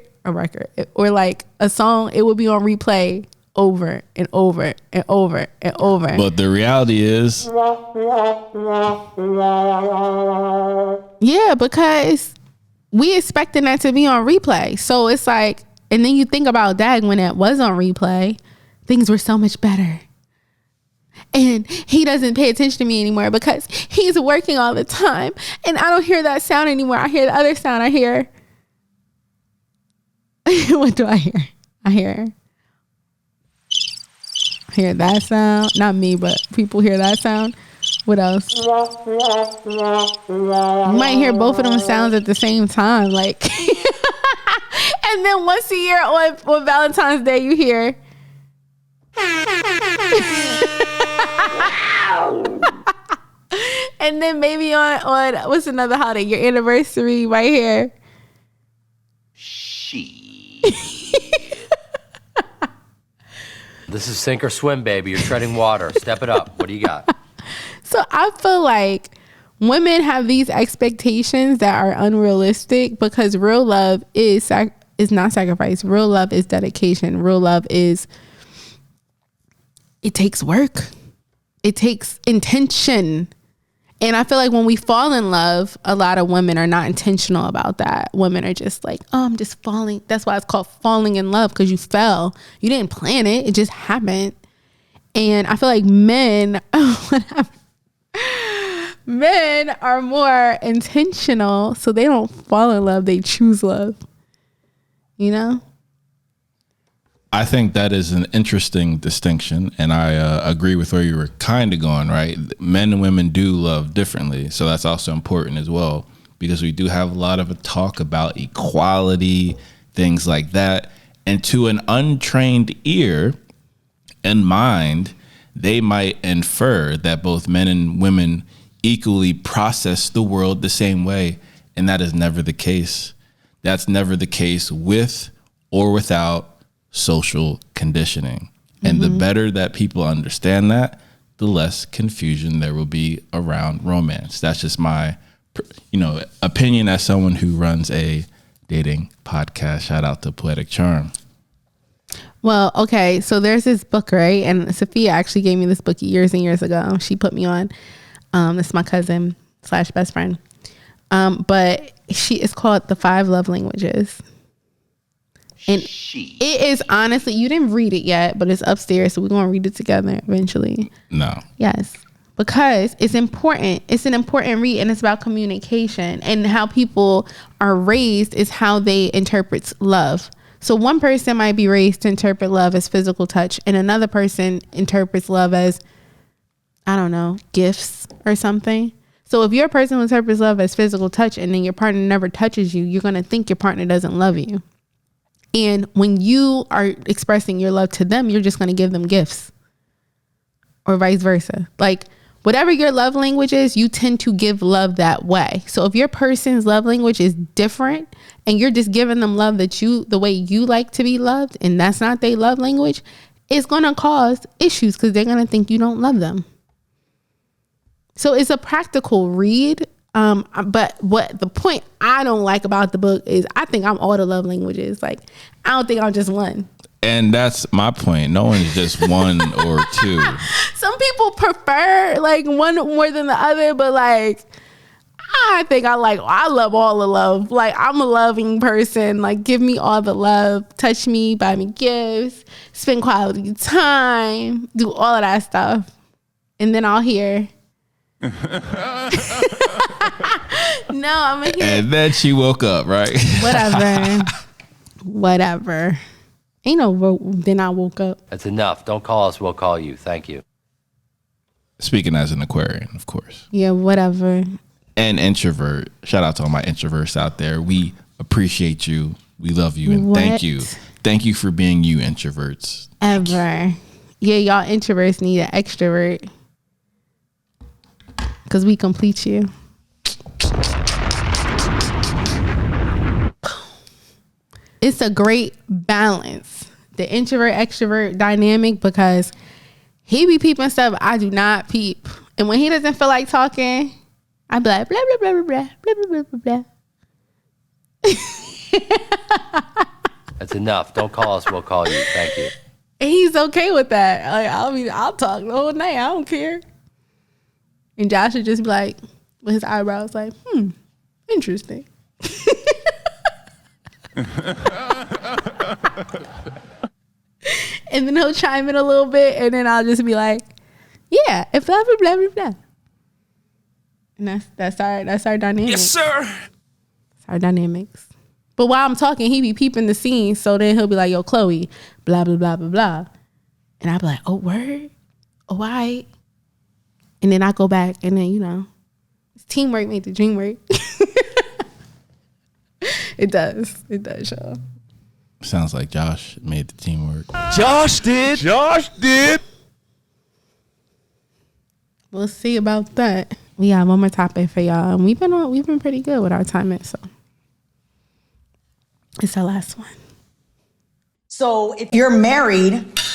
S3: or like a song. It would be on replay over and over and over and over.
S1: But the reality is,
S3: yeah, because we expecting that to be on replay. So it's like, and then you think about that when it was on replay, things were so much better. And he doesn't pay attention to me anymore because he's working all the time. And I don't hear that sound anymore. I hear the other sound. I hear, what do I hear? I hear that sound. Not me, but people hear that sound. What else? You might hear both of them sounds at the same time. Like, and then once a year on Valentine's Day, you hear. And then maybe on what's another holiday? Your anniversary right here.
S5: This is sink or swim, baby. You're treading water. Step it up. What do you got?
S3: So I feel like women have these expectations that are unrealistic because real love is not sacrifice. Real love is dedication. Real love is, it takes work. It takes intention. And I feel like when we fall in love, a lot of women are not intentional about that. Women are just like, oh, I'm just falling. That's why it's called falling in love, because you fell. You didn't plan it. It just happened. And I feel like men are more intentional, so they don't fall in love. They choose love. You know?
S1: I think that is an interesting distinction, and I agree with where you were kind of going, right? Men and women do love differently, so that's also important as well, because we do have a lot of talk about equality, things like that, and to an untrained ear and mind, they might infer that both men and women equally process the world the same way, and that is never the case. That's never the case with or without social conditioning. And the better that people understand that, the less confusion there will be around romance. That's just my, opinion as someone who runs a dating podcast. Shout out to Poetic Charm.
S3: Well, okay, so there's this book, right? And Sophia actually gave me this book years and years ago. She put me on. This is my cousin / best friend. But it's called The 5 Love Languages. And it is honestly, you didn't read it yet, but it's upstairs, so we're going to read it together eventually.
S1: No.
S3: Yes. Because it's important. It's an important read, and it's about communication, and how people are raised is how they interpret love. So one person might be raised to interpret love as physical touch, and another person interprets love as, I don't know, gifts or something. So if you're a person who interprets love as physical touch and then your partner never touches you, you're going to think your partner doesn't love you. And when you are expressing your love to them, you're just going to give them gifts, or vice versa. Like whatever your love language is, you tend to give love that way. So if your person's love language is different and you're just giving them love the way you like to be loved, and that's not their love language, it's going to cause issues because they're going to think you don't love them. So it's a practical read. But what the point I don't like about the book is I think I'm all the love languages. Like, I don't think I'm just one.
S1: And that's my point. No one's just one or two.
S3: Some people prefer like one more than the other, but like I think I love all the love. Like, I'm a loving person. Like, give me all the love, touch me, buy me gifts, spend quality time, do all of that stuff. And then I'll hear no, I'm gonna hear.
S1: And then she woke up, right?
S3: Whatever. Ain't no then I woke up.
S5: That's enough. Don't call us. We'll call you. Thank you.
S1: Speaking as an Aquarian, of course.
S3: Yeah, whatever.
S1: And introvert. Shout out to all my introverts out there. We appreciate you. We love you. And thank you. Thank you for being you, introverts.
S3: Ever. Yeah, y'all introverts need an extrovert. Because we complete you. It's a great balance, the introvert extrovert dynamic, because he be peeping stuff I do not peep, and when he doesn't feel like talking, I be like blah blah blah blah blah blah blah blah.
S5: That's enough. Don't call us. We'll call you. Thank you.
S3: And he's okay with that. Like, I'll talk the whole night. I don't care. And Josh would just be like, with his eyebrows, like, interesting. And then he'll chime in a little bit, and then I'll just be like, yeah, and blah blah blah blah blah. And that's our dynamic.
S12: Yes, sir.
S3: That's our dynamics. But while I'm talking, he be peeping the scene, so then he'll be like, yo, Chloe, blah blah blah blah blah. And I'll be like, oh, word? Oh, all right. And then I go back, and then, teamwork made the dream work. It does, y'all.
S1: Sounds like Josh made the team work.
S12: Josh did.
S3: We'll see about that. We got one more topic for y'all, and we've been pretty good with our timing, so it's our last one.
S13: So if you're married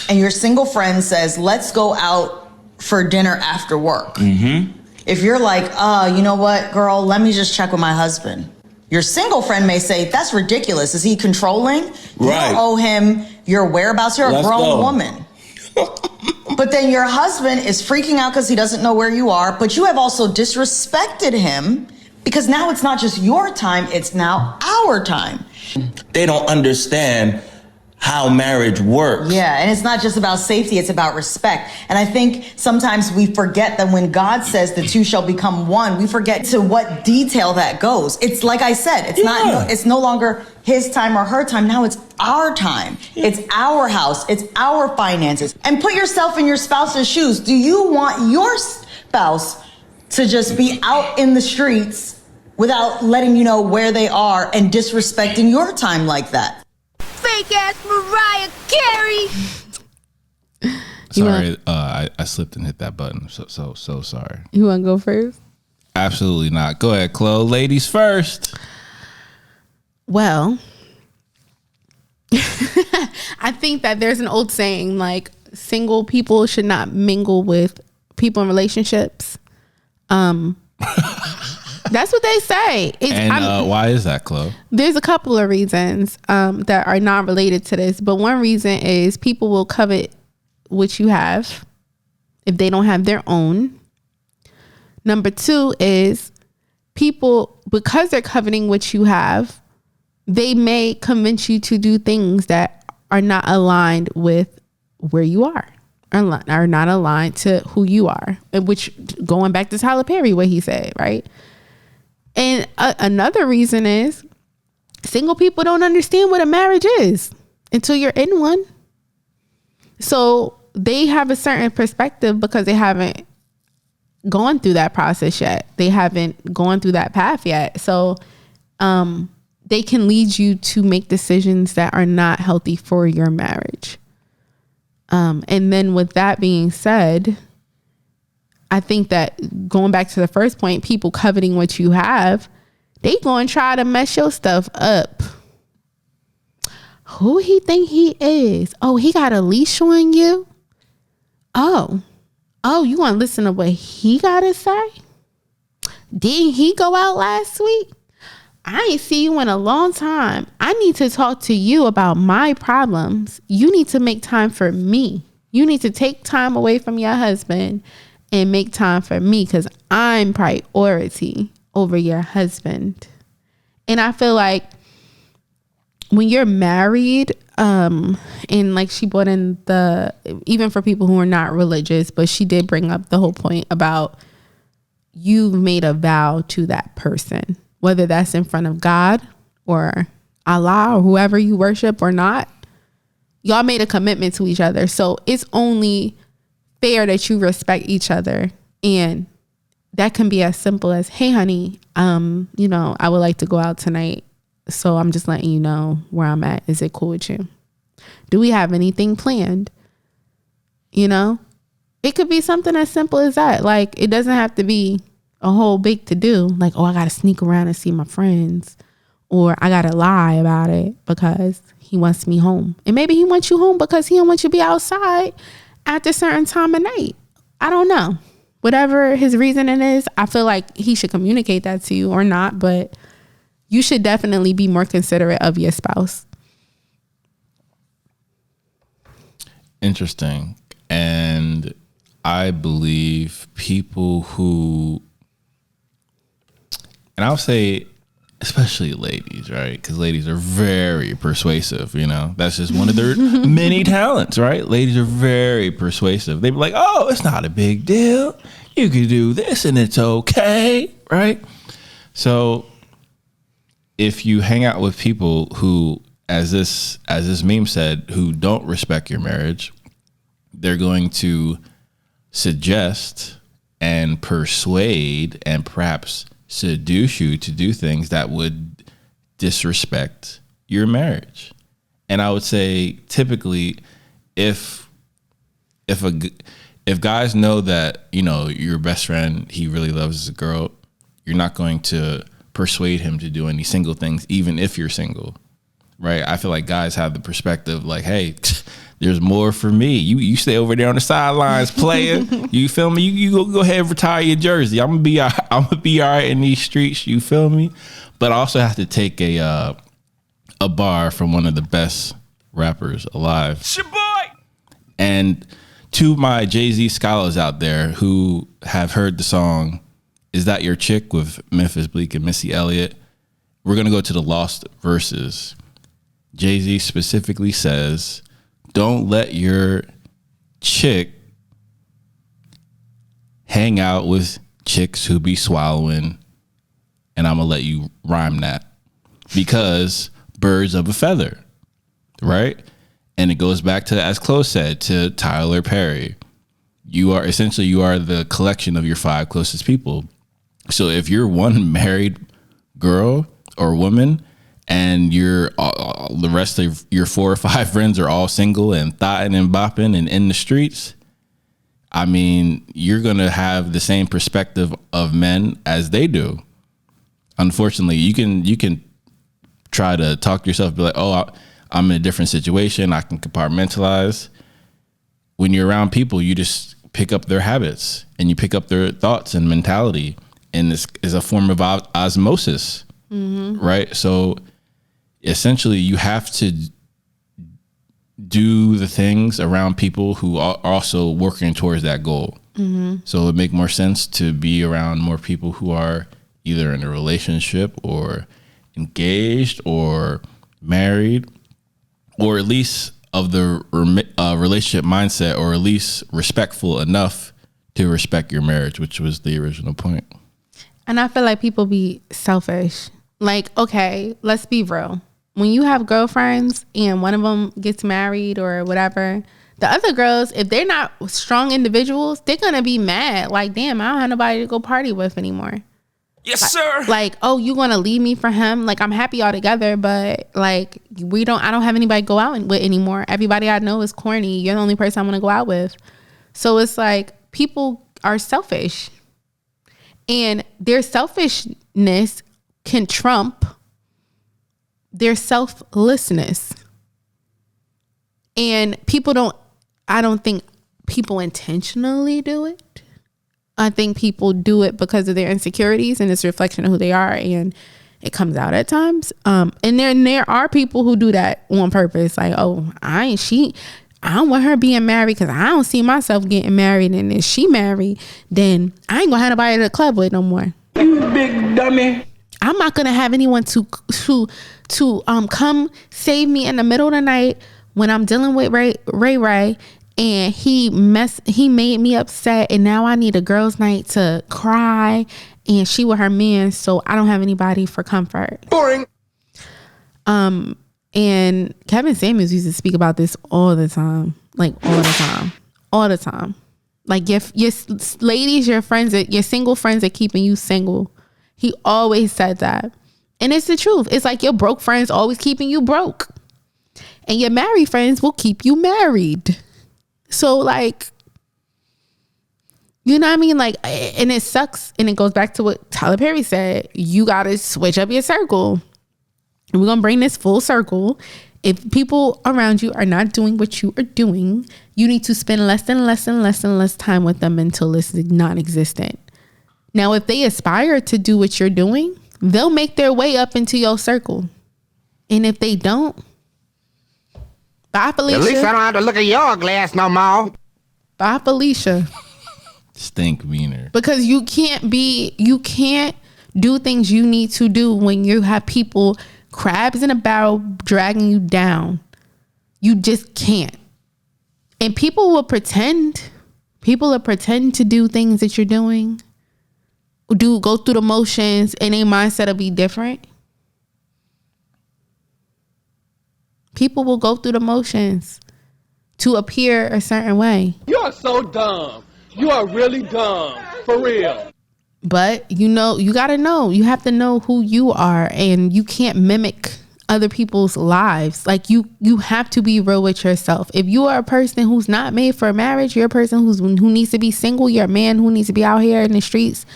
S13: and your single friend says, let's go out for dinner after work. Mm-hmm. If you're like, you know what, girl, let me just check with my husband. Your single friend may say, that's ridiculous. Is he controlling? You don't owe him your whereabouts. You're a grown woman. But then your husband is freaking out because he doesn't know where you are. But you have also disrespected him because now it's not just your time. It's now our time.
S14: They don't understand how marriage works.
S13: Yeah, and it's not just about safety, it's about respect. And I think sometimes we forget that when God says the two shall become one, we forget to what detail that goes. It's like I said, it's no longer his time or her time. Now it's our time. Yeah. It's our house. It's our finances. And put yourself in your spouse's shoes. Do you want your spouse to just be out in the streets without letting you know where they are and disrespecting your time like that?
S2: Fake ass Mariah Carey.
S1: Sorry, I slipped and hit that button. So sorry.
S3: You want to go first?
S1: Absolutely not. Go ahead, Chloe. Ladies first.
S3: Well, I think that there's an old saying, like, single people should not mingle with people in relationships. That's what they say.
S1: Why is that, Chloe?
S3: There's a couple of reasons that are not related to this. But one reason is people will covet what you have if they don't have their own. Number two is people, because they're coveting what you have, they may convince you to do things that are not aligned with where you are. Are not aligned to who you are. Which, going back to Tyler Perry, what he said, right? And another reason is single people don't understand what a marriage is until you're in one. So they have a certain perspective because they haven't gone through that process yet. They haven't gone through that path yet. So they can lead you to make decisions that are not healthy for your marriage. And then with that being said, I think that going back to the first point, people coveting what you have, they going to try to mess your stuff up. Who he think he is? Oh, he got a leash on you? Oh, you want to listen to what he got to say? Didn't he go out last week? I ain't see you in a long time. I need to talk to you about my problems. You need to make time for me. You need to take time away from your husband and make time for me because I'm priority over your husband. And I feel like when you're married, and like she brought in even for people who are not religious, but she did bring up the whole point about you've made a vow to that person, whether that's in front of God or Allah or whoever you worship or not. Y'all made a commitment to each other. So it's only fair that you respect each other. And that can be as simple as, hey, honey, I would like to go out tonight. So I'm just letting you know where I'm at. Is it cool with you? Do we have anything planned? It could be something as simple as that. Like, it doesn't have to be a whole big to do. Like, oh, I got to sneak around and see my friends. Or I got to lie about it because he wants me home. And maybe he wants you home because he don't want you to be outside at a certain time of night. I don't know. Whatever his reasoning is, I feel like he should communicate that to you or not. But you should definitely be more considerate of your spouse.
S1: Interesting. And I believe people who, and I'll say especially ladies, right? Because ladies are very persuasive, That's just one of their many talents, right? Ladies are very persuasive. They be like, oh, it's not a big deal. You can do this and it's okay, right? So if you hang out with people who, as this meme said, who don't respect your marriage, they're going to suggest and persuade and perhaps seduce you to do things that would disrespect your marriage. And I would say typically if guys know that, your best friend, he really loves a girl, you're not going to persuade him to do any single things, even if you're single, right? I feel like guys have the perspective like, hey, there's more for me. You stay over there on the sidelines playing. You feel me? You go ahead and retire your jersey. I'm gonna be all right in these streets. You feel me? But I also have to take a bar from one of the best rappers alive. It's your boy. And to my Jay-Z scholars out there who have heard the song "Is That Your Chick" with Memphis Bleak and Missy Elliott, we're gonna go to the Lost verses. Jay-Z specifically says, don't let your chick hang out with chicks who be swallowing, and I'm going to let you rhyme that, because birds of a feather, right? And it goes back to, as Clo said, to Tyler Perry. You are the collection of your 5 closest people. So if you're one married girl or woman, and the rest of your 4 or 5 friends are all single and thotting and bopping and in the streets, I mean, you're going to have the same perspective of men as they do. Unfortunately, you can try to talk to yourself, be like, oh, I'm in a different situation. I can compartmentalize. When you're around people, you just pick up their habits and you pick up their thoughts and mentality. And this is a form of osmosis, right? So essentially, you have to do the things around people who are also working towards that goal. So it would make more sense to be around more people who are either in a relationship or engaged or married, or at least of the relationship mindset, or at least respectful enough to respect your marriage, which was the original point.
S3: And I feel like people be selfish. Like, okay, let's be real. When you have girlfriends and one of them gets married or whatever, the other girls, if they're not strong individuals, they're going to be mad. Like, damn, I don't have nobody to go party with anymore.
S12: Yes, sir.
S3: Like, oh, you going to leave me for him? Like, I'm happy all together, but like, I don't have anybody to go out with anymore. Everybody I know is corny. You're the only person I want to go out with. So it's like, people are selfish, and their selfishness can trump their selflessness. And I don't think people intentionally do it. I think people do it because of their insecurities, and it's a reflection of who they are, and it comes out at times. And there are people who do that on purpose. Like, oh, I don't want her being married because I don't see myself getting married. And if she married, then I ain't gonna have nobody to the club with no more.
S10: You big dummy.
S3: I'm not gonna have anyone to come save me in the middle of the night when I'm dealing with Ray, and he made me upset, and now I need a girls' night to cry, and she with her man, so I don't have anybody for comfort.
S10: Boring.
S3: And Kevin Samuels used to speak about this all the time. Like all the time. Like your ladies, your friends, your single friends are keeping you single. He always said that. And it's the truth. It's like your broke friends always keeping you broke. And your married friends will keep you married. So like, you know what I mean? Like, and it sucks. And it goes back to what Tyler Perry said. You got to switch up your circle. And we're going to bring this full circle. If people around you are not doing what you are doing, you need to spend less time with them until it's non-existent. Now, if they aspire to do what you're doing, they'll make their way up into your circle. And if they don't, bye, Felicia.
S10: At least I don't have to look at your glass no more.
S3: Bye, Felicia.
S1: Stink meaner.
S3: Because you can't do things you need to do when you have people crabs in a barrel dragging you down. You just can't. And people will pretend to do things that you're doing. Go through the motions, and their mindset will be different. People will go through the motions to appear a certain way.
S12: You are so dumb. You are really dumb. For real.
S3: But you have to know who you are, and you can't mimic other people's lives. Like you have to be real with yourself. If you are a person who's not made for marriage, you're a person who needs to be single, you're a man who needs to be out here in the streets,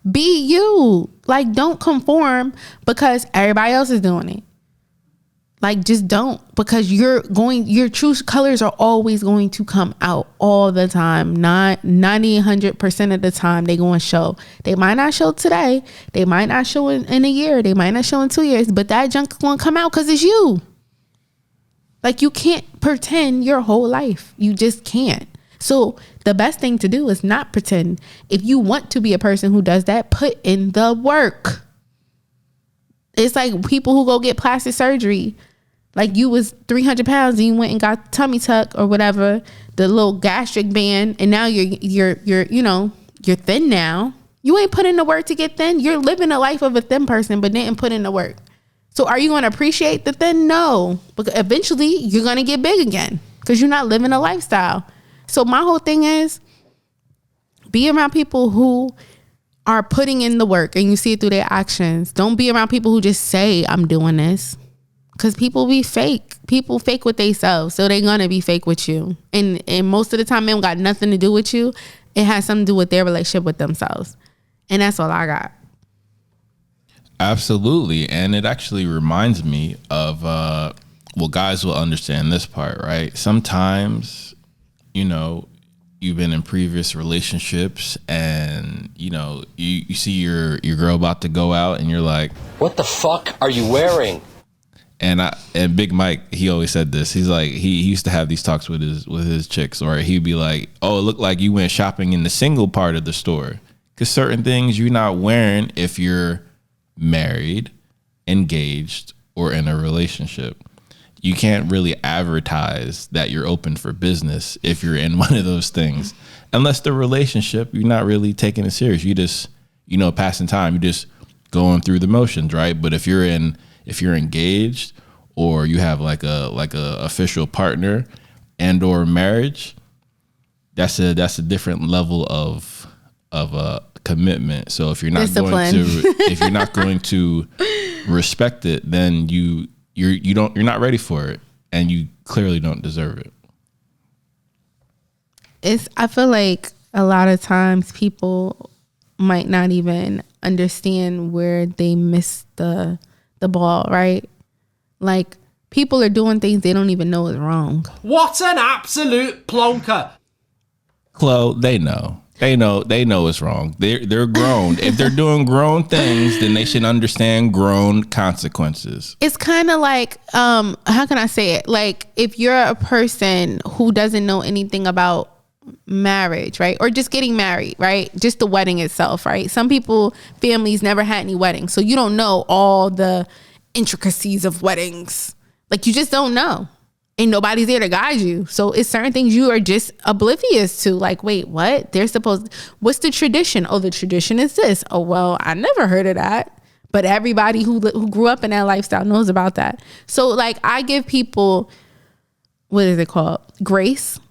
S3: be you. Like, don't conform because everybody else is doing it. Like, just don't, because your true colors are always going to come out all the time. Not 90-100% of the time they going to show. They might not show today. They might not show in a year. They might not show in 2 years, but that junk is going to come out because it's you. Like, you can't pretend your whole life. You just can't. So the best thing to do is not pretend. If you want to be a person who does that, put in the work. It's like people who go get plastic surgery. Like, you was 300 pounds and you went and got tummy tuck or whatever, the little gastric band, and now you're thin now. You ain't put in the work to get thin. You're living a life of a thin person, but didn't put in the work. So are you going to appreciate the thin? No, because eventually you're going to get big again because you're not living a lifestyle. So my whole thing is, be around people who are putting in the work and you see it through their actions. Don't be around people who just say, I'm doing this. Because people be fake. People fake with themselves. So they're going to be fake with you. And most of the time, it don't got nothing to do with you. It has something to do with their relationship with themselves. And that's all I got.
S1: Absolutely. And it actually reminds me of, guys will understand this part, right? Sometimes, you've been in previous relationships and, you see your girl about to go out and you're like,
S5: what the fuck are you wearing?
S1: And Big Mike, he always said this. He's like, he used to have these talks with his chicks, or he'd be like, oh, it looked like you went shopping in the single part of the store. Because certain things you're not wearing if you're married, engaged, or in a relationship. You can't really advertise that you're open for business if you're in one of those things. Unless the relationship, you're not really taking it serious. You just, passing time. You're just going through the motions, right? But if you're engaged or you have like a official partner and or marriage, that's a different level of a commitment. So if you're not going to respect it, then you're not ready for it, and you clearly don't deserve it.
S3: I feel like a lot of times people might not even understand where they missed the ball, right? Like, people are doing things they don't even know is wrong.
S15: What an absolute plonker.
S1: Clo, they know it's wrong. They're grown. If they're doing grown things, then they should understand grown consequences.
S3: It's kind of like, how can I say it? Like, if you're a person who doesn't know anything about marriage, right? Or just getting married, right? Just the wedding itself, right? Some people, families never had any weddings. So you don't know all the intricacies of weddings. Like, you just don't know. And nobody's there to guide you. So it's certain things you are just oblivious to. Like, wait, what? What's the tradition? Oh, the tradition is this. Oh, well, I never heard of that. But everybody who grew up in that lifestyle knows about that. So, like, I give people, what is it called? Grace.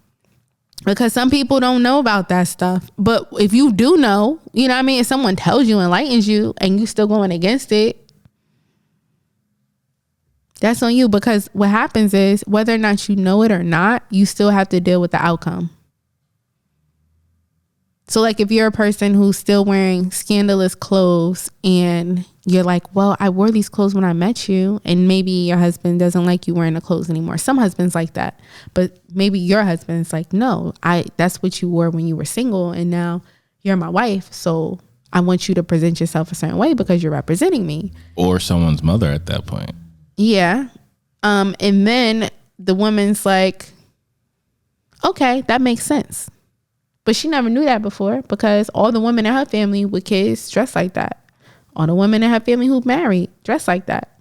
S3: Because some people don't know about that stuff. But if you do know, you know what I mean? If someone tells you, enlightens you, and you still going against it, that's on you. Because what happens is, whether or not you know it or not, you still have to deal with the outcome. So, like, if you're a person who's still wearing scandalous clothes and you're like, well, I wore these clothes when I met you, and maybe your husband doesn't like you wearing the clothes anymore. Some husbands like that, but maybe your husband's like, no, that's what you wore when you were single, and now you're my wife, so I want you to present yourself a certain way because you're representing me.
S1: Or someone's mother at that point.
S3: Yeah. And then the woman's like, okay, that makes sense. But she never knew that before, because all the women in her family with kids dress like that. All the women in her family who married dress like that.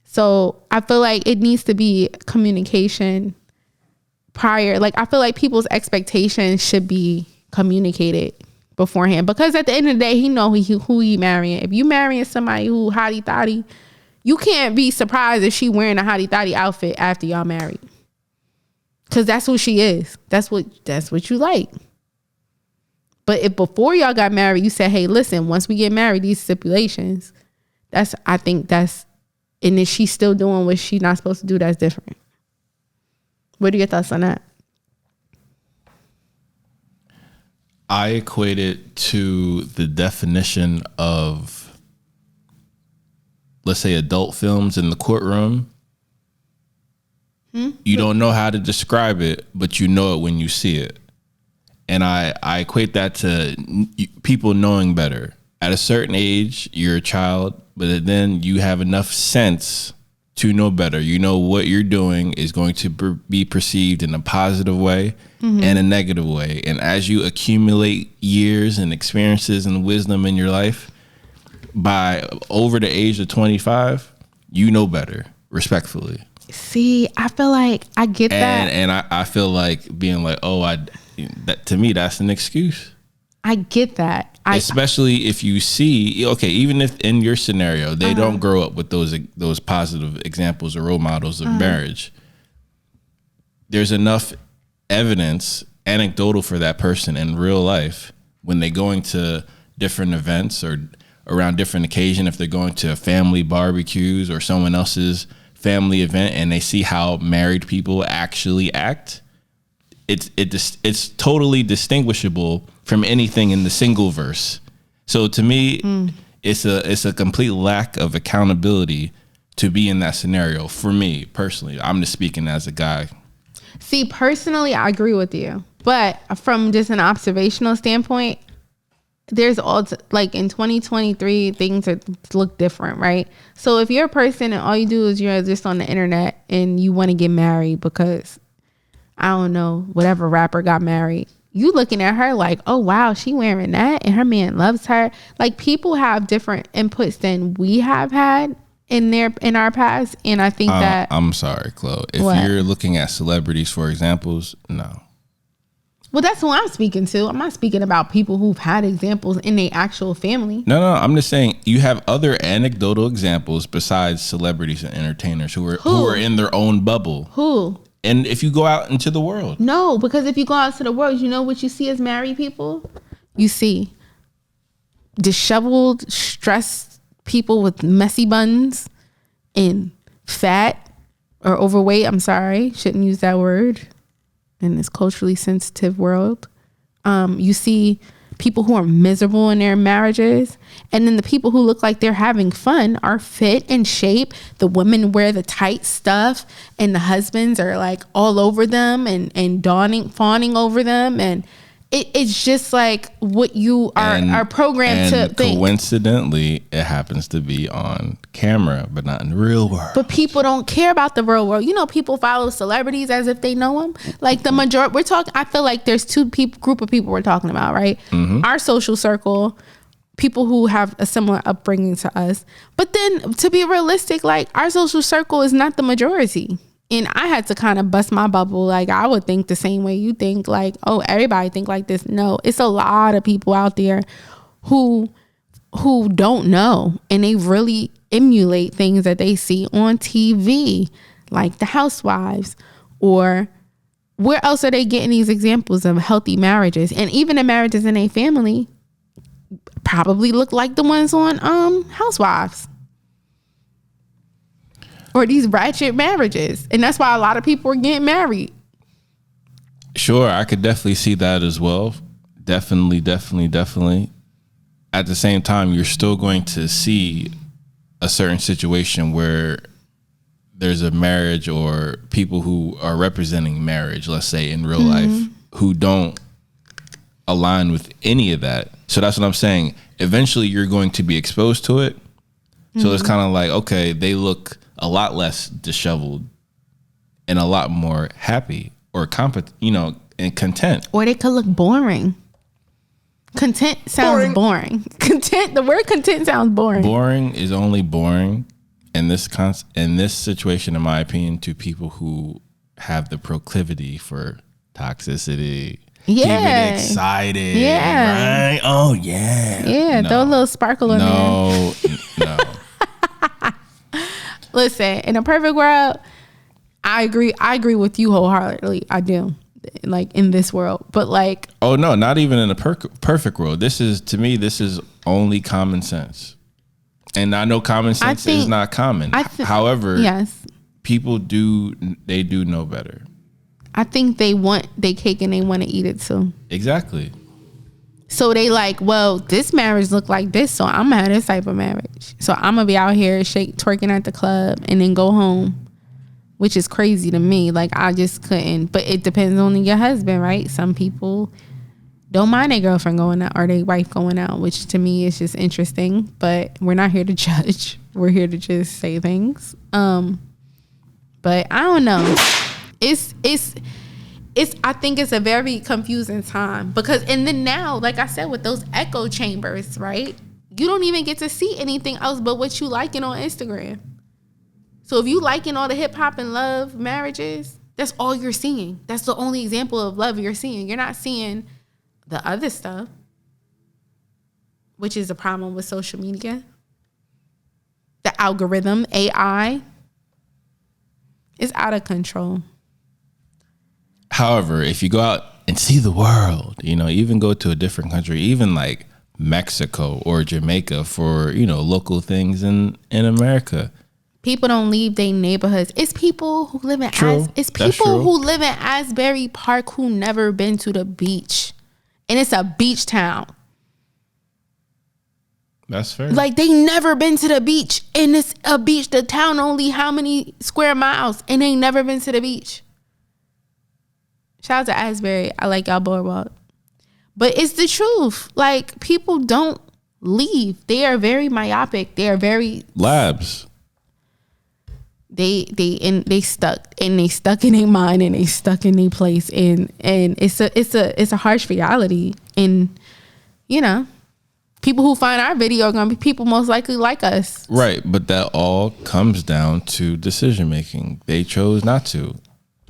S3: So I feel like it needs to be communication prior. Like, I feel like people's expectations should be communicated beforehand, because at the end of the day, he know who he marrying. If you marrying somebody who hottie thotty, you can't be surprised if she wearing a hottie thotty outfit after y'all married. Cause that's who she is. That's what you like. But if before y'all got married, you said, hey, listen, once we get married, these stipulations, I think and if she's still doing what she's not supposed to do, that's different. What are your thoughts on that?
S1: I equate it to the definition of, let's say, adult films in the courtroom. You don't know how to describe it, but you know it when you see it. And I equate that to people knowing better. At a certain age, you're a child, but then you have enough sense to know better. You know what you're doing is going to be perceived in a positive way and a negative way. And as you accumulate years and experiences and wisdom in your life, by over the age of 25, you know better, respectfully.
S3: See, I feel like I get that.
S1: And I feel like being like, that to me, that's an excuse.
S3: I get that.
S1: Especially if you see, okay, even if in your scenario, they don't grow up with those positive examples or role models of marriage, there's enough evidence, anecdotal, for that person in real life when they're going to different events or around different occasions, if they're going to family barbecues or someone else's family event, and they see how married people actually act, it's totally distinguishable from anything in the single verse. So to me, it's a complete lack of accountability to be in that scenario. For me personally, I'm just speaking as a guy.
S3: See, personally, I agree with you, but from just an observational standpoint, there's like in 2023, things look different, right? So if you're a person and all you do is you're just on the internet and you want to get married because, I don't know, whatever rapper got married, you looking at her like, oh wow, she wearing that and her man loves her. Like, people have different inputs than we have had in our past, and I think that
S1: I'm sorry, Clo. If you're looking at celebrities for examples, no.
S3: Well, that's who I'm speaking to. I'm not speaking about people who've had examples in their actual family.
S1: No, I'm just saying you have other anecdotal examples besides celebrities and entertainers who are in their own bubble.
S3: Who?
S1: And if you go out into the world.
S3: No, because if you go out to the world, you know what you see as married people? You see disheveled, stressed people with messy buns and fat or overweight. I'm sorry, shouldn't use that word in this culturally sensitive world. you see people who are miserable in their marriages, and then the people who look like they're having fun are fit and shape. The women wear the tight stuff, and the husbands are like all over them and fawning over them, and it's just like what you are programmed to think.
S1: Coincidentally, it happens to be on camera, but not in the real world.
S3: But people don't care about the real world. You know, people follow celebrities as if they know them. Like the majority, I feel like there's two group of people we're talking about, right? Mm-hmm. Our social circle, people who have a similar upbringing to us. But then to be realistic, like our social circle is not the majority. And I had to kind of bust my bubble. Like I would think the same way you think, like, oh, everybody think like this. No, it's a lot of people out there who don't know, and they really emulate things that they see on TV, like the housewives, or where else are they getting these examples of healthy marriages? And even the marriages in a family probably look like the ones on Housewives. Or these ratchet marriages. And that's why a lot of people are getting married.
S1: Sure, I could definitely see that as well. Definitely. At the same time, you're still going to see a certain situation where there's a marriage or people who are representing marriage, let's say in real life, who don't align with any of that. So that's what I'm saying. Eventually, you're going to be exposed to it. So it's kind of like, okay, they look a lot less disheveled and a lot more happy or competent, and content.
S3: Or they could look boring. Content sounds boring. The word content sounds boring.
S1: Boring is only boring in this situation, in my opinion, to people who have the proclivity for toxicity.
S3: Yeah.
S1: Keep it excited. Yeah. Right? Oh, yeah.
S3: Yeah, throw a little sparkle in there.
S1: No.
S3: Listen, in a perfect world, I agree with you wholeheartedly. I do. Like in this world. But like,
S1: oh no, not even in a perfect world. To me, this is only common sense. And I know common sense is not common. However,
S3: yes,
S1: people do know better.
S3: I think they want their cake and they want to eat it too.
S1: Exactly.
S3: So they like, well, this marriage look like this, so I'm gonna have this type of marriage. So I'm gonna be out here twerking at the club and then go home, which is crazy to me. Like I just couldn't. But it depends on your husband, right? Some people don't mind their girlfriend going out or their wife going out, which to me is just interesting. But we're not here to judge. We're here to just say things. But I don't know. I think it's a very confusing time because, and then now, like I said, with those echo chambers, right? You don't even get to see anything else but what you liking on Instagram. So if you liking all the hip hop and love marriages, that's all you're seeing. That's the only example of love you're seeing. You're not seeing the other stuff, which is a problem with social media. The algorithm, AI, is out of control.
S1: However, if you go out and see the world, even go to a different country, even like Mexico or Jamaica for, local things in America.
S3: People don't leave their neighborhoods. It's people who live in who live in Asbury Park who never been to the beach. And it's a beach town.
S1: That's fair.
S3: Like they never been to the beach. And it's a beach. The town only how many square miles? And they never been to the beach. Shout out to Asbury. I like y'all boardwalk. But it's the truth. Like people don't leave. They are very myopic. They are very
S1: labs.
S3: They stuck in their mind and they stuck in their place and it's a harsh reality. And people who find our video are gonna be people most likely like us.
S1: Right, but that all comes down to decision making. They chose not to.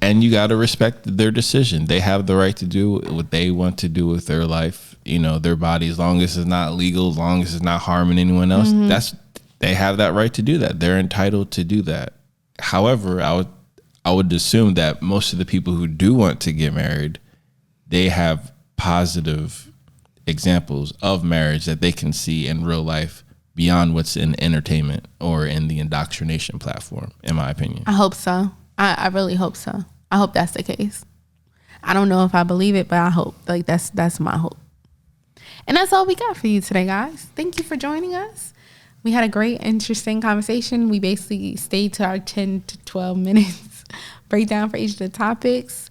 S1: And you gotta respect their decision. They have the right to do what they want to do with their life, their body, as long as it's not legal, as long as it's not harming anyone else. Mm-hmm. They have that right to do that. They're entitled to do that. However, I would assume that most of the people who do want to get married, they have positive examples of marriage that they can see in real life beyond what's in entertainment or in the indoctrination platform, in my opinion.
S3: I hope so. I really hope so. I hope that's the case. I don't know if I believe it, but I hope. Like that's my hope. And that's all we got for you today, guys. Thank you for joining us. We had a great, interesting conversation. We basically stayed to our 10 to 12 minutes breakdown for each of the topics.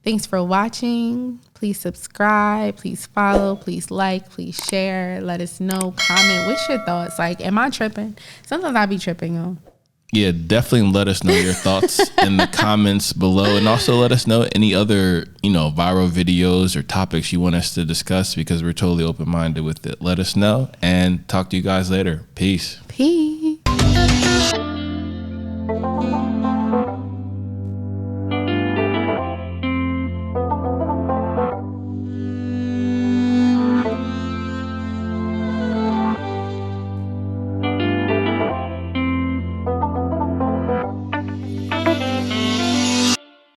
S3: Thanks for watching. Please subscribe. Please follow. Please like. Please share. Let us know. Comment. What's your thoughts? Like, am I tripping? Sometimes I be tripping, y'all.
S1: Yeah, definitely let us know your thoughts in the comments below. And also let us know any other, viral videos or topics you want us to discuss, because we're totally open-minded with it. Let us know and talk to you guys later. Peace.
S3: Peace.